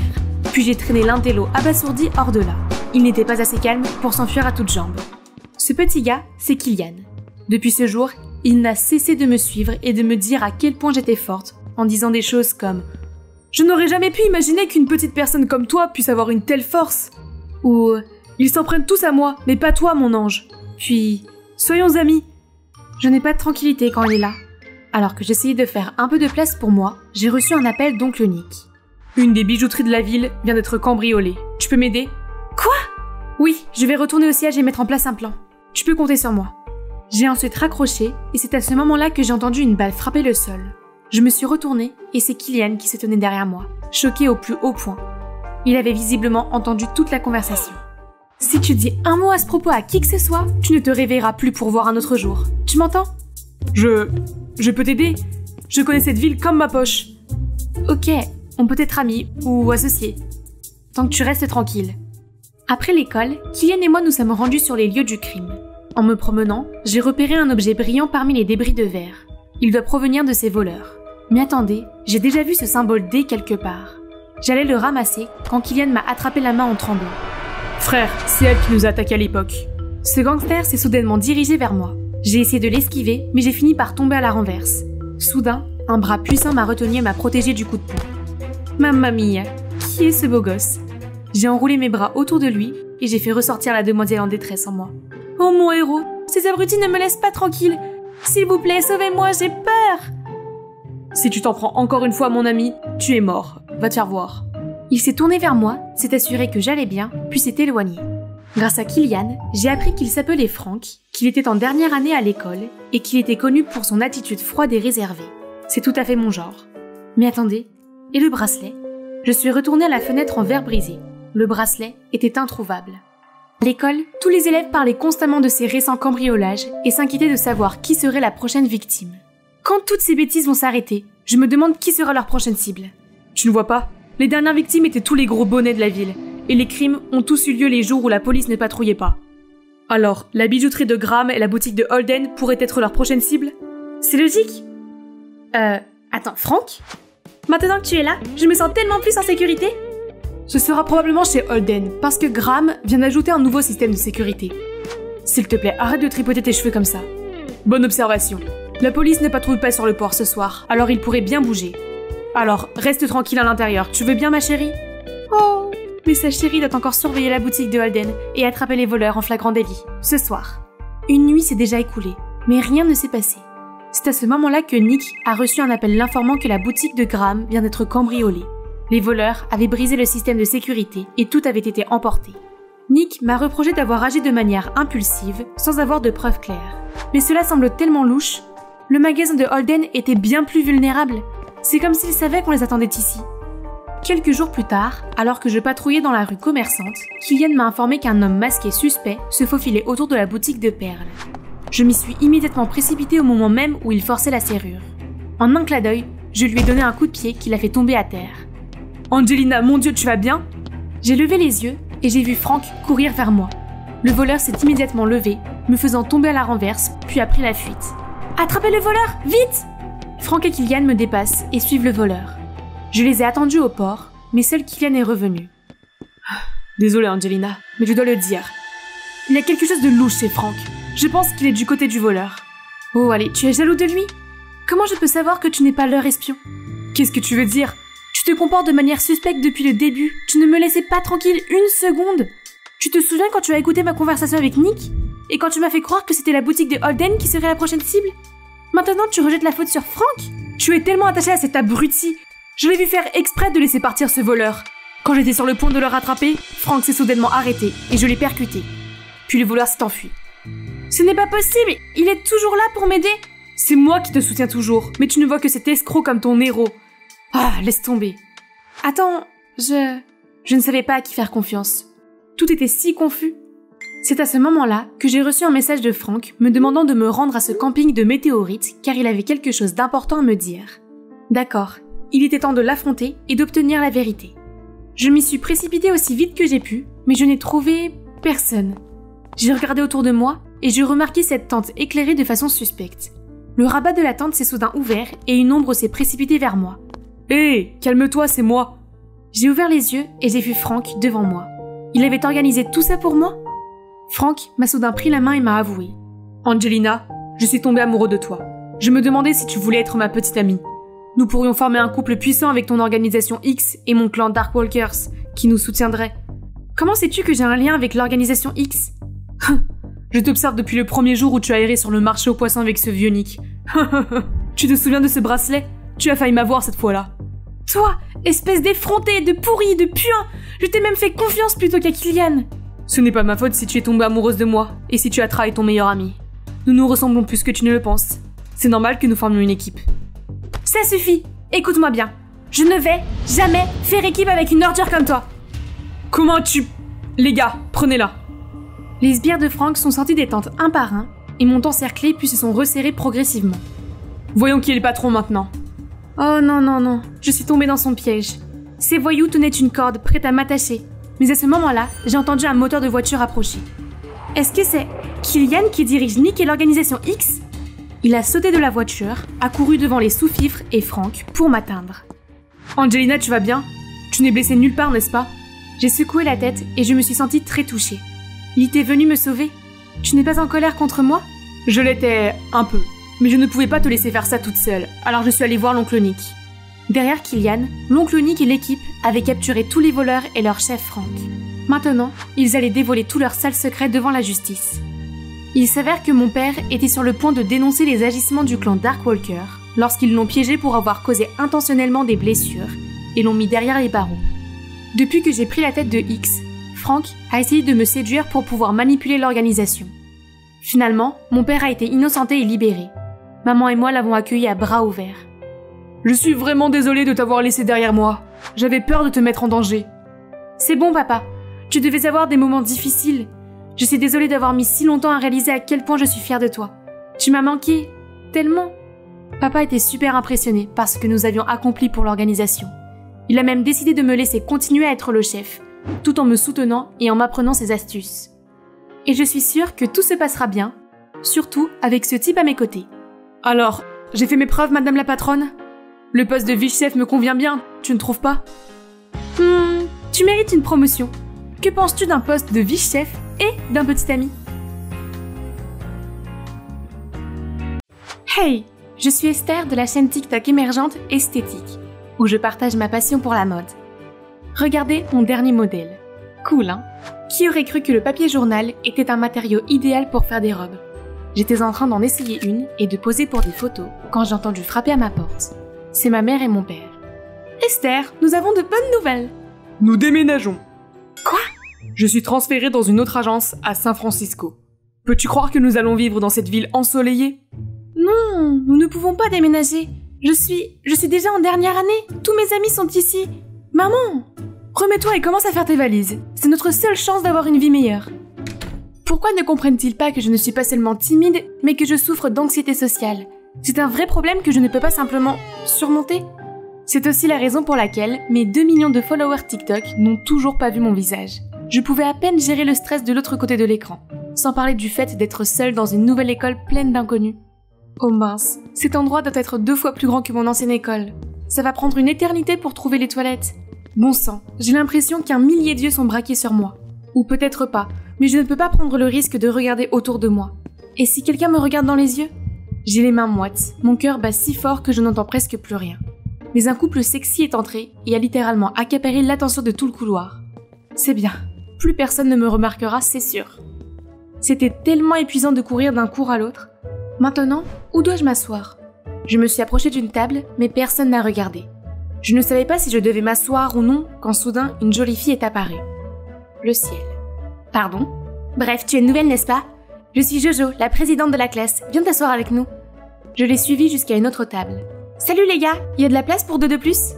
Puis j'ai traîné l'intello abasourdi hors de là. Il n'était pas assez calme pour s'enfuir à toutes jambes. Ce petit gars, c'est Killian. Depuis ce jour, il n'a cessé de me suivre et de me dire à quel point j'étais forte, en disant des choses comme « Je n'aurais jamais pu imaginer qu'une petite personne comme toi puisse avoir une telle force » ou « Ils s'en prennent tous à moi, mais pas toi, mon ange » Puis « Soyons amis ». Je n'ai pas de tranquillité quand il est là. Alors que j'essayais de faire un peu de place pour moi, j'ai reçu un appel d'oncle Nick. Une des bijouteries de la ville vient d'être cambriolée. Tu peux m'aider? Quoi? Oui, je vais retourner au siège et mettre en place un plan. Tu peux compter sur moi. J'ai ensuite raccroché et c'est à ce moment-là que j'ai entendu une balle frapper le sol. Je me suis retournée et c'est Killian qui se tenait derrière moi, choqué au plus haut point. Il avait visiblement entendu toute la conversation. Si tu dis un mot à ce propos à qui que ce soit, tu ne te réveilleras plus pour voir un autre jour. Tu m'entends? Je peux t'aider? Je connais cette ville comme ma poche. Ok, on peut être amis ou associés. Tant que tu restes tranquille. Après l'école, Killian et moi nous sommes rendus sur les lieux du crime. En me promenant, j'ai repéré un objet brillant parmi les débris de verre. Il doit provenir de ces voleurs. Mais attendez, j'ai déjà vu ce symbole D quelque part. J'allais le ramasser quand Killian m'a attrapé la main en tremblant. Frère, c'est elle qui nous a attaqués à l'époque. Ce gangster s'est soudainement dirigé vers moi. J'ai essayé de l'esquiver, mais j'ai fini par tomber à la renverse. Soudain, un bras puissant m'a retenu et m'a protégé du coup de poing. Mamma mia, qui est ce beau gosse? J'ai enroulé mes bras autour de lui et j'ai fait ressortir la demoiselle en détresse en moi. Oh mon héros, ces abrutis ne me laissent pas tranquille. S'il vous plaît, sauvez-moi, j'ai peur. Si tu t'en prends encore une fois à mon ami, tu es mort. Va te faire voir. Il s'est tourné vers moi, s'est assuré que j'allais bien, puis s'est éloigné. Grâce à Killian, j'ai appris qu'il s'appelait Frank, qu'il était en dernière année à l'école et qu'il était connu pour son attitude froide et réservée. C'est tout à fait mon genre. Mais attendez, et le bracelet? Je suis retournée à la fenêtre en verre brisé. Le bracelet était introuvable. À l'école, tous les élèves parlaient constamment de ces récents cambriolages et s'inquiétaient de savoir qui serait la prochaine victime. Quand toutes ces bêtises vont s'arrêter, je me demande qui sera leur prochaine cible. Tu ne vois pas? Les dernières victimes étaient tous les gros bonnets de la ville, et les crimes ont tous eu lieu les jours où la police ne patrouillait pas. Alors, la bijouterie de Graham et la boutique de Holden pourraient être leur prochaine cible? C'est logique. Attends, Frank? Maintenant que tu es là, je me sens tellement plus en sécurité. Ce sera probablement chez Holden, parce que Graham vient d'ajouter un nouveau système de sécurité. S'il te plaît, arrête de tripoter tes cheveux comme ça. Bonne observation. La police ne patrouille pas sur le port ce soir, alors il pourrait bien bouger. Alors, reste tranquille à l'intérieur, tu veux bien ma chérie? Oh, mais sa chérie doit encore surveiller la boutique de Holden et attraper les voleurs en flagrant délit, ce soir. Une nuit s'est déjà écoulée, mais rien ne s'est passé. C'est à ce moment-là que Nick a reçu un appel l'informant que la boutique de Graham vient d'être cambriolée. Les voleurs avaient brisé le système de sécurité et tout avait été emporté. Nick m'a reproché d'avoir agi de manière impulsive, sans avoir de preuves claires. Mais cela semble tellement louche. Le magasin de Holden était bien plus vulnérable. C'est comme s'il savait qu'on les attendait ici. Quelques jours plus tard, alors que je patrouillais dans la rue commerçante, Killian m'a informé qu'un homme masqué suspect se faufilait autour de la boutique de perles. Je m'y suis immédiatement précipitée au moment même où il forçait la serrure. En un clin d'œil, je lui ai donné un coup de pied qui l'a fait tomber à terre. Angelina, mon Dieu, tu vas bien? J'ai levé les yeux et j'ai vu Frank courir vers moi. Le voleur s'est immédiatement levé, me faisant tomber à la renverse, puis a pris la fuite. Attrapez le voleur, vite! Frank et Killian me dépassent et suivent le voleur. Je les ai attendus au port, mais seul Killian est revenu. Désolée Angelina, mais je dois le dire. Il y a quelque chose de louche chez Frank. Je pense qu'il est du côté du voleur. Oh allez, tu es jaloux de lui? Comment je peux savoir que tu n'es pas leur espion? Qu'est-ce que tu veux dire? Tu te comportes de manière suspecte depuis le début. Tu ne me laissais pas tranquille une seconde. Tu te souviens quand tu as écouté ma conversation avec Nick? Et quand tu m'as fait croire que c'était la boutique de Holden qui serait la prochaine cible? Maintenant tu rejettes la faute sur Frank? Tu es tellement attaché à cet abruti. Je l'ai vu faire exprès de laisser partir ce voleur. Quand j'étais sur le point de le rattraper, Frank s'est soudainement arrêté et je l'ai percuté. Puis le voleur s'est enfui. Ce n'est pas possible, il est toujours là pour m'aider. C'est moi qui te soutiens toujours, mais tu ne vois que cet escroc comme ton héros. Ah, laisse tomber. Attends, je ne savais pas à qui faire confiance. Tout était si confus. C'est à ce moment-là que j'ai reçu un message de Frank me demandant de me rendre à ce camping de météorites car il avait quelque chose d'important à me dire. D'accord, il était temps de l'affronter et d'obtenir la vérité. Je m'y suis précipitée aussi vite que j'ai pu, mais je n'ai trouvé personne. J'ai regardé autour de moi et j'ai remarqué cette tente éclairée de façon suspecte. Le rabat de la tente s'est soudain ouvert et une ombre s'est précipitée vers moi. Hé, calme-toi, c'est moi. J'ai ouvert les yeux et j'ai vu Frank devant moi. Il avait organisé tout ça pour moi? Frank m'a soudain pris la main et m'a avoué. Angelina, je suis tombé amoureux de toi. Je me demandais si tu voulais être ma petite amie. Nous pourrions former un couple puissant avec ton organisation X et mon clan Darkwalkers, qui nous soutiendrait. Comment sais-tu que j'ai un lien avec l'organisation X? Je t'observe depuis le premier jour où tu as erré sur le marché aux poissons avec ce vieux Nick. Tu te souviens de ce bracelet? Tu as failli m'avoir cette fois-là. Toi, espèce d'effronté, de pourri, de puant, je t'ai même fait confiance plutôt qu'à Kylian. Ce n'est pas ma faute si tu es tombée amoureuse de moi et si tu as trahi ton meilleur ami. Nous nous ressemblons plus que tu ne le penses. C'est normal que nous formions une équipe. Ça suffit, écoute-moi bien. Je ne vais jamais faire équipe avec une ordure comme toi. Comment tu... Les gars, prenez-la. Les sbires de Franck sont sortis des tentes un par un et m'ont encerclé puis se sont resserrés progressivement. Voyons qui est le patron maintenant. Oh non, non, non, je suis tombée dans son piège. Ces voyous tenaient une corde prête à m'attacher. Mais à ce moment-là, j'ai entendu un moteur de voiture approcher. Est-ce que c'est Kylian qui dirige Nick et l'organisation X? Il a sauté de la voiture, a couru devant les sous-fifres et Franck pour m'atteindre. Angelina, tu vas bien? Tu n'es blessée nulle part, n'est-ce pas? J'ai secoué la tête et je me suis sentie très touchée. Il était venu me sauver. Tu n'es pas en colère contre moi? Je l'étais un peu, mais je ne pouvais pas te laisser faire ça toute seule, alors je suis allée voir l'oncle Nick. Derrière Kylian, l'oncle Nick et l'équipe avaient capturé tous les voleurs et leur chef Franck. Maintenant, ils allaient dévoiler tous leurs sales secrets devant la justice. Il s'avère que mon père était sur le point de dénoncer les agissements du clan Darkwalker lorsqu'ils l'ont piégé pour avoir causé intentionnellement des blessures et l'ont mis derrière les barreaux. Depuis que j'ai pris la tête de X, Franck a essayé de me séduire pour pouvoir manipuler l'organisation. Finalement, mon père a été innocenté et libéré. Maman et moi l'avons accueilli à bras ouverts. Je suis vraiment désolée de t'avoir laissé derrière moi. J'avais peur de te mettre en danger. C'est bon, papa. Tu devais avoir des moments difficiles. Je suis désolée d'avoir mis si longtemps à réaliser à quel point je suis fière de toi. Tu m'as manqué. Tellement. Papa était super impressionné par ce que nous avions accompli pour l'organisation. Il a même décidé de me laisser continuer à être le chef, tout en me soutenant et en m'apprenant ses astuces. Et je suis sûre que tout se passera bien, surtout avec ce type à mes côtés. Alors, j'ai fait mes preuves, madame la patronne? Le poste de vice-chef me convient bien, tu ne trouves pas? Tu mérites une promotion. Que penses-tu d'un poste de vice-chef et d'un petit ami? Hey, je suis Esther de la chaîne TikTok émergente Esthétique, où je partage ma passion pour la mode. Regardez mon dernier modèle. Cool, hein? Qui aurait cru que le papier journal était un matériau idéal pour faire des robes? J'étais en train d'en essayer une et de poser pour des photos quand j'ai entendu frapper à ma porte. C'est ma mère et mon père. Esther, nous avons de bonnes nouvelles. Nous déménageons. Quoi? Je suis transférée dans une autre agence à San Francisco. Peux-tu croire que nous allons vivre dans cette ville ensoleillée? Non, nous ne pouvons pas déménager. Je suis déjà en dernière année. Tous mes amis sont ici. Maman! Remets-toi et commence à faire tes valises. C'est notre seule chance d'avoir une vie meilleure. Pourquoi ne comprennent-ils pas que je ne suis pas seulement timide, mais que je souffre d'anxiété sociale? C'est un vrai problème que je ne peux pas simplement surmonter. C'est aussi la raison pour laquelle mes 2 millions de followers TikTok n'ont toujours pas vu mon visage. Je pouvais à peine gérer le stress de l'autre côté de l'écran, sans parler du fait d'être seule dans une nouvelle école pleine d'inconnus. Oh mince, cet endroit doit être 2 fois plus grand que mon ancienne école. Ça va prendre une éternité pour trouver les toilettes. Bon sang, j'ai l'impression qu'un millier d'yeux sont braqués sur moi. Ou peut-être pas, mais je ne peux pas prendre le risque de regarder autour de moi. Et si quelqu'un me regarde dans les yeux? J'ai les mains moites, mon cœur bat si fort que je n'entends presque plus rien. Mais un couple sexy est entré et a littéralement accaparé l'attention de tout le couloir. C'est bien, plus personne ne me remarquera, c'est sûr. C'était tellement épuisant de courir d'un cours à l'autre. Maintenant, où dois-je m'asseoir? Je me suis approchée d'une table, mais personne n'a regardé. Je ne savais pas si je devais m'asseoir ou non quand soudain une jolie fille est apparue. Le ciel. Pardon? Bref, tu es nouvelle, n'est-ce pas? Je suis Jojo, la présidente de la classe. Viens t'asseoir avec nous. Je l'ai suivie jusqu'à une autre table. Salut les gars, il y a de la place pour 2 de plus?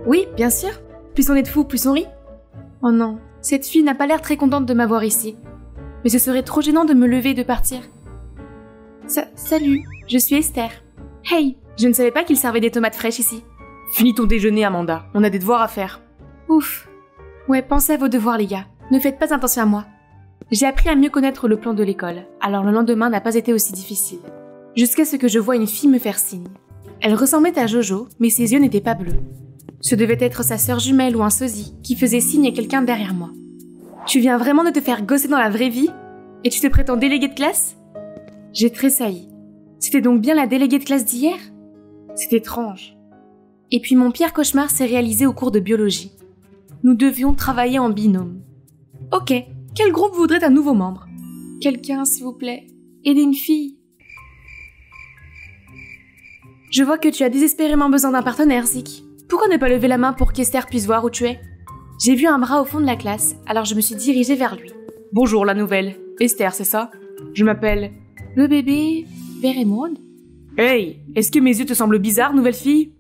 Oui, bien sûr. Plus on est de fous, plus on rit. Oh non, cette fille n'a pas l'air très contente de m'avoir ici. Mais ce serait trop gênant de me lever et de partir. Salut, je suis Esther. Hey, je ne savais pas qu'il servait des tomates fraîches ici. Finis ton déjeuner, Amanda. On a des devoirs à faire. Ouf. Ouais, pensez à vos devoirs, les gars. Ne faites pas attention à moi. J'ai appris à mieux connaître le plan de l'école, alors le lendemain n'a pas été aussi difficile. Jusqu'à ce que je voie une fille me faire signe. Elle ressemblait à Jojo, mais ses yeux n'étaient pas bleus. Ce devait être sa sœur jumelle ou un sosie qui faisait signe à quelqu'un derrière moi. Tu viens vraiment de te faire gosser dans la vraie vie? Et tu te prétends déléguée de classe? J'ai tressailli. C'était donc bien la déléguée de classe d'hier? C'est étrange. Et puis mon pire cauchemar s'est réalisé au cours de biologie. Nous devions travailler en binôme. Ok, quel groupe voudrait un nouveau membre? Quelqu'un, s'il vous plaît. Aidez une fille. Je vois que tu as désespérément besoin d'un partenaire, Zik. Pourquoi ne pas lever la main pour qu'Esther puisse voir où tu es? J'ai vu un bras au fond de la classe, alors je me suis dirigée vers lui. Bonjour, la nouvelle. Esther, c'est ça? Je m'appelle... Le bébé... Vérémonde? Hey, est-ce que mes yeux te semblent bizarres, nouvelle fille?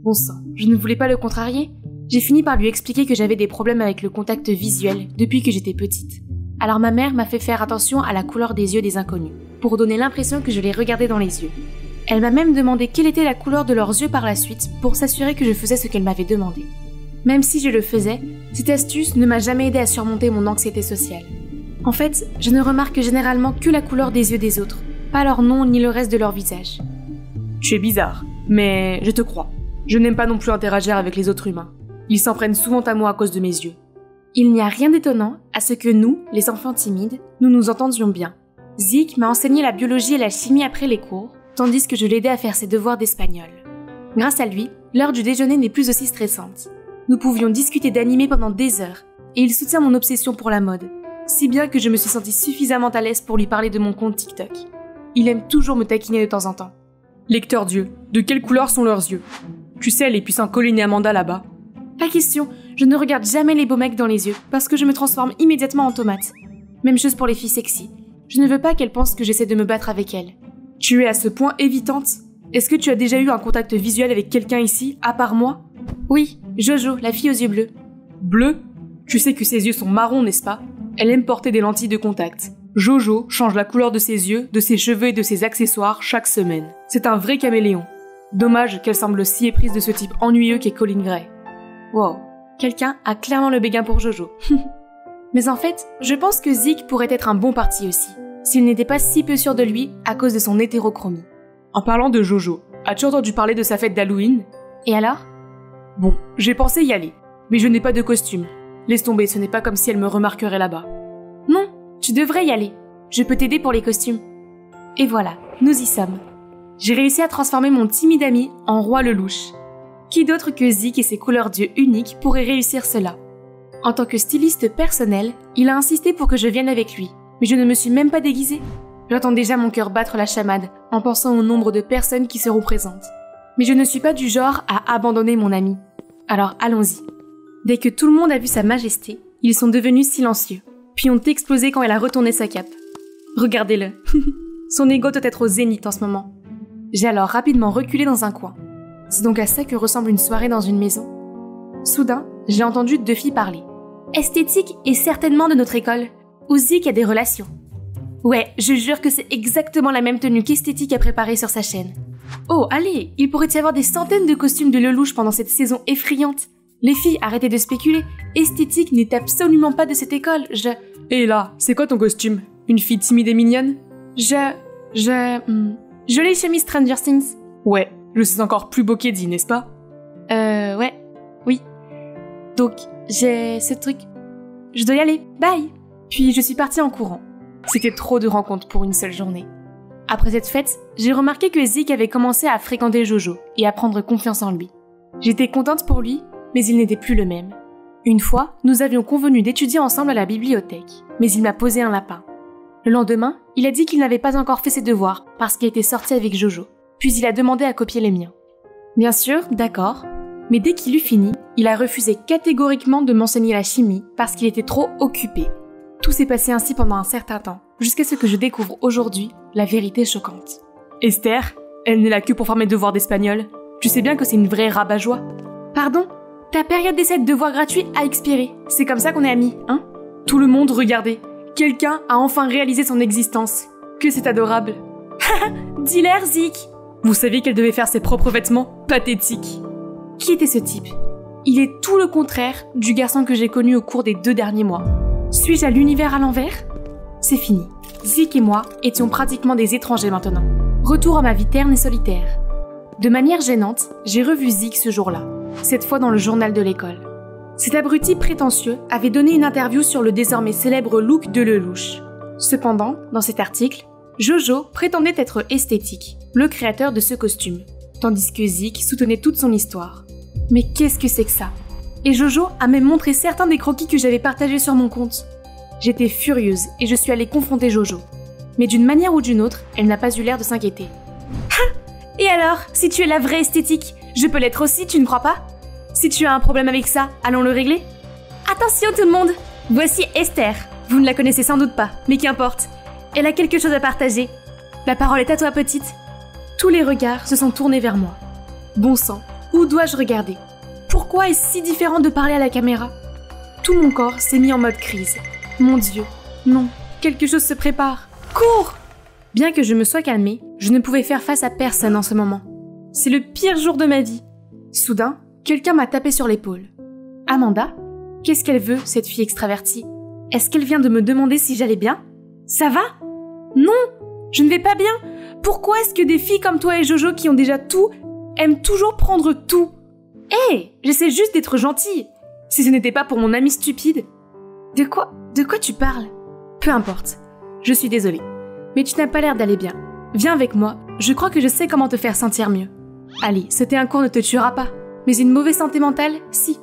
Bon sang, je ne voulais pas le contrarier. J'ai fini par lui expliquer que j'avais des problèmes avec le contact visuel depuis que j'étais petite. Alors ma mère m'a fait faire attention à la couleur des yeux des inconnus, pour donner l'impression que je les regardais dans les yeux. Elle m'a même demandé quelle était la couleur de leurs yeux par la suite, pour s'assurer que je faisais ce qu'elle m'avait demandé. Même si je le faisais, cette astuce ne m'a jamais aidé à surmonter mon anxiété sociale. En fait, je ne remarque généralement que la couleur des yeux des autres, pas leur nom ni le reste de leur visage. Tu es bizarre, mais je te crois. Je n'aime pas non plus interagir avec les autres humains. Ils s'en prennent souvent à moi à cause de mes yeux. Il n'y a rien d'étonnant à ce que nous, les enfants timides, nous nous entendions bien. Zik m'a enseigné la biologie et la chimie après les cours, tandis que je l'aidais à faire ses devoirs d'espagnol. Grâce à lui, l'heure du déjeuner n'est plus aussi stressante. Nous pouvions discuter d'animé pendant des heures, et il soutient mon obsession pour la mode, si bien que je me suis sentie suffisamment à l'aise pour lui parler de mon compte TikTok. Il aime toujours me taquiner de temps en temps. Lecteur d'yeux, de quelle couleur sont leurs yeux? Tu sais, les puissants Colin et Amanda là-bas. Pas question, je ne regarde jamais les beaux mecs dans les yeux, parce que je me transforme immédiatement en tomate. Même chose pour les filles sexy. Je ne veux pas qu'elles pensent que j'essaie de me battre avec elles. Tu es à ce point évitante? Est-ce que tu as déjà eu un contact visuel avec quelqu'un ici, à part moi? Oui, Jojo, la fille aux yeux bleus. Bleu? Tu sais que ses yeux sont marrons, n'est-ce pas? Elle aime porter des lentilles de contact. Jojo change la couleur de ses yeux, de ses cheveux et de ses accessoires chaque semaine. C'est un vrai caméléon. Dommage qu'elle semble si éprise de ce type ennuyeux qu'est Colin Gray. Wow, quelqu'un a clairement le béguin pour Jojo. Mais en fait, je pense que Zik pourrait être un bon parti aussi, s'il n'était pas si peu sûr de lui à cause de son hétérochromie. En parlant de Jojo, as-tu entendu parler de sa fête d'Halloween? Et alors? Bon, j'ai pensé y aller, mais je n'ai pas de costume. Laisse tomber, ce n'est pas comme si elle me remarquerait là-bas. Non, tu devrais y aller. Je peux t'aider pour les costumes. Et voilà, nous y sommes. J'ai réussi à transformer mon timide ami en roi Lelouch. Qui d'autre que Zik et ses couleurs d'yeux uniques pourrait réussir cela? En tant que styliste personnel, il a insisté pour que je vienne avec lui, mais je ne me suis même pas déguisée. J'entends déjà mon cœur battre la chamade en pensant au nombre de personnes qui seront présentes. Mais je ne suis pas du genre à abandonner mon ami. Alors allons-y. Dès que tout le monde a vu sa majesté, ils sont devenus silencieux, puis ont explosé quand elle a retourné sa cape. Regardez-le. Son ego doit être au zénith en ce moment. J'ai alors rapidement reculé dans un coin. C'est donc à ça que ressemble une soirée dans une maison. Soudain, j'ai entendu deux filles parler. Esthétique est certainement de notre école, où Zik a des relations. Ouais, je jure que c'est exactement la même tenue qu'Esthétique a préparée sur sa chaîne. Oh, allez, il pourrait y avoir des centaines de costumes de Lelouch pendant cette saison effrayante. Les filles, arrêtez de spéculer. Esthétique n'est absolument pas de cette école, Et là, c'est quoi ton costume? Une fille timide et mignonne? Jolie chemise Stranger Things. Ouais, je suis encore plus beau qu'Eddie, n'est-ce pas? Ouais, oui. Donc, j'ai ce truc. Je dois y aller, bye! Puis je suis partie en courant. C'était trop de rencontres pour une seule journée. Après cette fête, j'ai remarqué que Zik avait commencé à fréquenter Jojo et à prendre confiance en lui. J'étais contente pour lui, mais il n'était plus le même. Une fois, nous avions convenu d'étudier ensemble à la bibliothèque, mais il m'a posé un lapin. Le lendemain, il a dit qu'il n'avait pas encore fait ses devoirs parce qu'il était sorti avec Jojo, puis il a demandé à copier les miens. Bien sûr, d'accord, mais dès qu'il eut fini, il a refusé catégoriquement de m'enseigner la chimie parce qu'il était trop occupé. Tout s'est passé ainsi pendant un certain temps, jusqu'à ce que je découvre aujourd'hui la vérité choquante. Esther, elle n'est là que pour faire mes devoirs d'espagnol. Tu sais bien que c'est une vraie rabat-joie. Pardon? Ta période d'essai de devoirs gratuits a expiré. C'est comme ça qu'on est amis, hein? Tout le monde, regardez. Quelqu'un a enfin réalisé son existence. Que c'est adorable. Dis-leur, Zik! Vous saviez qu'elle devait faire ses propres vêtements? Pathétique. Qui était ce type? Il est tout le contraire du garçon que j'ai connu au cours des 2 derniers mois. Suis-je à l'univers à l'envers? C'est fini. Zik et moi étions pratiquement des étrangers maintenant. Retour à ma vie terne et solitaire. De manière gênante, j'ai revu Zik ce jour-là, cette fois dans le journal de l'école. Cet abruti prétentieux avait donné une interview sur le désormais célèbre look de Lelouch. Cependant, dans cet article, Jojo prétendait être Esthétique, le créateur de ce costume, tandis que Zik soutenait toute son histoire. Mais qu'est-ce que c'est que ça? Et Jojo a même montré certains des croquis que j'avais partagés sur mon compte. J'étais furieuse et je suis allée confronter Jojo. Mais d'une manière ou d'une autre, elle n'a pas eu l'air de s'inquiéter. Ah! Et alors, si tu es la vraie esthétique, je peux l'être aussi, tu ne crois pas? Si tu as un problème avec ça, allons le régler? Attention tout le monde! Voici Esther. Vous ne la connaissez sans doute pas, mais qu'importe. Elle a quelque chose à partager. La parole est à toi, petite. Tous les regards se sont tournés vers moi. Bon sang, où dois-je regarder? Pourquoi est-ce si différent de parler à la caméra? Tout mon corps s'est mis en mode crise. Mon Dieu, non, quelque chose se prépare. Cours! Bien que je me sois calmée, je ne pouvais faire face à personne en ce moment. C'est le pire jour de ma vie. Soudain, quelqu'un m'a tapé sur l'épaule. Amanda? Qu'est-ce qu'elle veut, cette fille extravertie? Est-ce qu'elle vient de me demander si j'allais bien? Ça va? Non, je ne vais pas bien. Pourquoi est-ce que des filles comme toi et Jojo qui ont déjà tout, aiment toujours prendre tout? Hé, j'essaie juste d'être gentille. Si ce n'était pas pour mon ami stupide. De quoi tu parles? Peu importe. Je suis désolée. Mais tu n'as pas l'air d'aller bien. Viens avec moi, je crois que je sais comment te faire sentir mieux. Allez, sauter un cours ne te tuera pas. Mais une mauvaise santé mentale, si.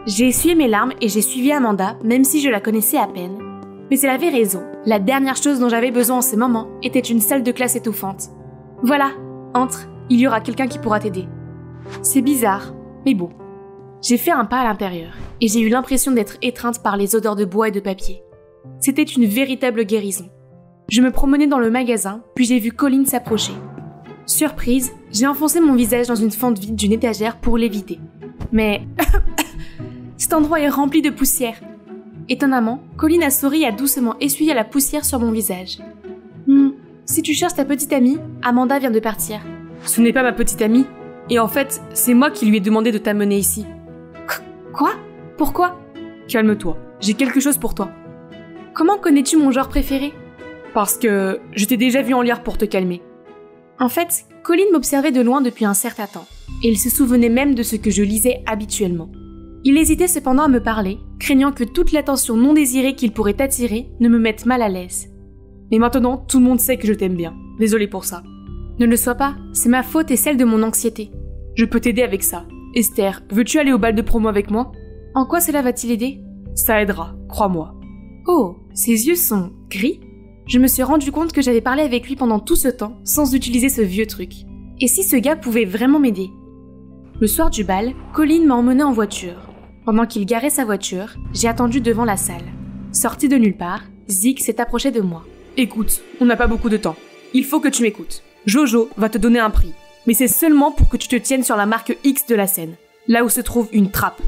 J'ai essuyé mes larmes et j'ai suivi Amanda, même si je la connaissais à peine. Mais elle avait raison. La dernière chose dont j'avais besoin en ce moment était une salle de classe étouffante. Voilà, entre, il y aura quelqu'un qui pourra t'aider. C'est bizarre, mais bon. J'ai fait un pas à l'intérieur et j'ai eu l'impression d'être étreinte par les odeurs de bois et de papier. C'était une véritable guérison. Je me promenais dans le magasin, puis j'ai vu Colline s'approcher. Surprise, j'ai enfoncé mon visage dans une fente vide d'une étagère pour l'éviter. Mais cet endroit est rempli de poussière. Étonnamment, Colline a souri et a doucement essuyé la poussière sur mon visage. Si tu cherches ta petite amie, Amanda vient de partir. Ce n'est pas ma petite amie. Et en fait, c'est moi qui lui ai demandé de t'amener ici. Quoi? Pourquoi? Calme-toi, j'ai quelque chose pour toi. Comment connais-tu mon genre préféré? Parce que je t'ai déjà vu en lire pour te calmer. En fait, Colline m'observait de loin depuis un certain temps, et il se souvenait même de ce que je lisais habituellement. Il hésitait cependant à me parler, craignant que toute l'attention non désirée qu'il pourrait attirer ne me mette mal à l'aise. Mais maintenant, tout le monde sait que je t'aime bien. Désolée pour ça. Ne le sois pas, c'est ma faute et celle de mon anxiété. Je peux t'aider avec ça. Esther, veux-tu aller au bal de promo avec moi? En quoi cela va-t-il aider? Ça aidera, crois-moi. Oh, ses yeux sont gris? Je me suis rendu compte que j'avais parlé avec lui pendant tout ce temps sans utiliser ce vieux truc. Et si ce gars pouvait vraiment m'aider? Le soir du bal, Colline m'a emmené en voiture. Pendant qu'il garait sa voiture, j'ai attendu devant la salle. Sorti de nulle part, Zeke s'est approché de moi. Écoute, on n'a pas beaucoup de temps. Il faut que tu m'écoutes. Jojo va te donner un prix. Mais c'est seulement pour que tu te tiennes sur la marque X de la scène, là où se trouve une trappe.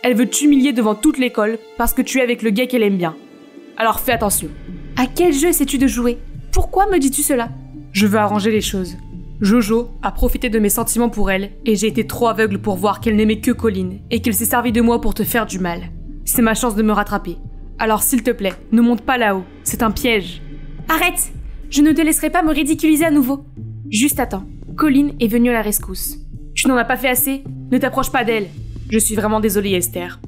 Elle veut t'humilier devant toute l'école parce que tu es avec le gars qu'elle aime bien. Alors fais attention. À quel jeu essaies-tu de jouer? Pourquoi me dis-tu cela? Je veux arranger les choses. Jojo a profité de mes sentiments pour elle et j'ai été trop aveugle pour voir qu'elle n'aimait que Colline et qu'elle s'est servie de moi pour te faire du mal. C'est ma chance de me rattraper. Alors s'il te plaît, ne monte pas là-haut. C'est un piège. Arrête! Je ne te laisserai pas me ridiculiser à nouveau. Juste attends. Colline est venue à la rescousse. Tu n'en as pas fait assez? Ne t'approche pas d'elle. Je suis vraiment désolée, Esther.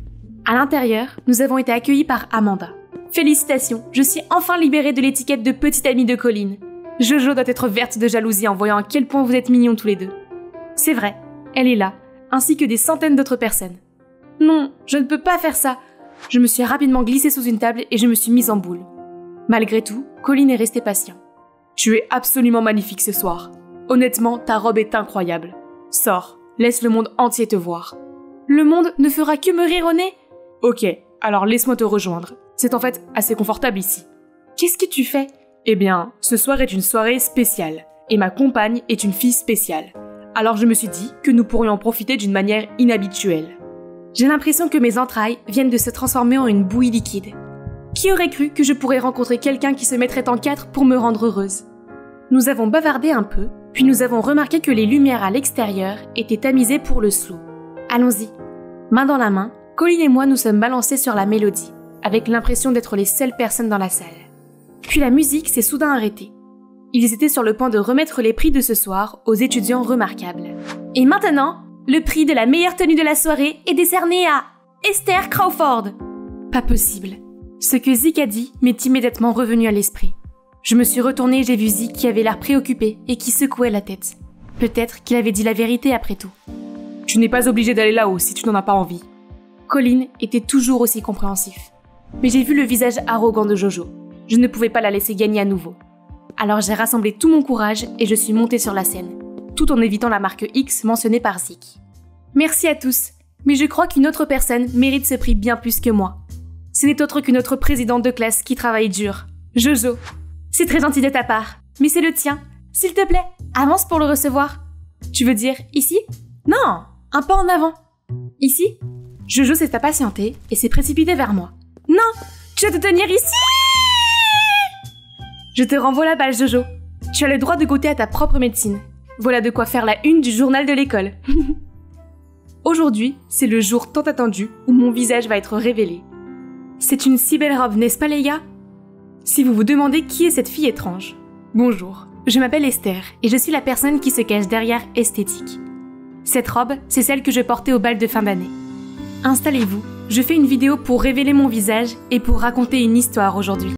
À l'intérieur, nous avons été accueillis par Amanda. Félicitations, je suis enfin libérée de l'étiquette de petite amie de Colline. Jojo doit être verte de jalousie en voyant à quel point vous êtes mignons tous les deux. C'est vrai, elle est là, ainsi que des centaines d'autres personnes. Non, je ne peux pas faire ça. Je me suis rapidement glissée sous une table et je me suis mise en boule. Malgré tout, Colline est restée patient. Tu es absolument magnifique ce soir. Honnêtement, ta robe est incroyable. Sors, laisse le monde entier te voir. Le monde ne fera que me rire au nez? Ok, alors laisse-moi te rejoindre. C'est en fait assez confortable ici. Qu'est-ce que tu fais? Eh bien, ce soir est une soirée spéciale, et ma compagne est une fille spéciale. Alors je me suis dit que nous pourrions en profiter d'une manière inhabituelle. J'ai l'impression que mes entrailles viennent de se transformer en une bouillie liquide. Qui aurait cru que je pourrais rencontrer quelqu'un qui se mettrait en quatre pour me rendre heureuse? Nous avons bavardé un peu, puis nous avons remarqué que les lumières à l'extérieur étaient tamisées pour le slow. Allons-y. Main dans la main, Colline et moi nous sommes balancés sur la mélodie, avec l'impression d'être les seules personnes dans la salle. Puis la musique s'est soudain arrêtée. Ils étaient sur le point de remettre les prix de ce soir aux étudiants remarquables. Et maintenant, le prix de la meilleure tenue de la soirée est décerné à Esther Crawford. Pas possible. Ce que Zeke a dit m'est immédiatement revenu à l'esprit. Je me suis retournée et j'ai vu Zeke qui avait l'air préoccupé et qui secouait la tête. Peut-être qu'il avait dit la vérité après tout. Tu n'es pas obligé d'aller là-haut si tu n'en as pas envie. Colline était toujours aussi compréhensif. Mais j'ai vu le visage arrogant de Jojo. Je ne pouvais pas la laisser gagner à nouveau. Alors j'ai rassemblé tout mon courage et je suis montée sur la scène. tout en évitant la marque X mentionnée par Zik. Merci à tous, mais je crois qu'une autre personne mérite ce prix bien plus que moi. Ce n'est autre qu'une autre présidente de classe qui travaille dur. Jojo. C'est très gentil de ta part, mais c'est le tien. S'il te plaît, avance pour le recevoir. Tu veux dire ici? Non, un pas en avant. Ici? Jojo s'est impatienté et s'est précipité vers moi. Non, tu dois te tenir ici! Je te renvoie la balle, Jojo. Tu as le droit de goûter à ta propre médecine. Voilà de quoi faire la une du journal de l'école. Aujourd'hui, c'est le jour tant attendu où mon visage va être révélé. C'est une si belle robe, n'est-ce pas les gars? Si vous vous demandez qui est cette fille étrange, bonjour, je m'appelle Esther et je suis la personne qui se cache derrière Esthétique. Cette robe, c'est celle que je portais au bal de fin d'année. Installez-vous, je fais une vidéo pour révéler mon visage et pour raconter une histoire aujourd'hui.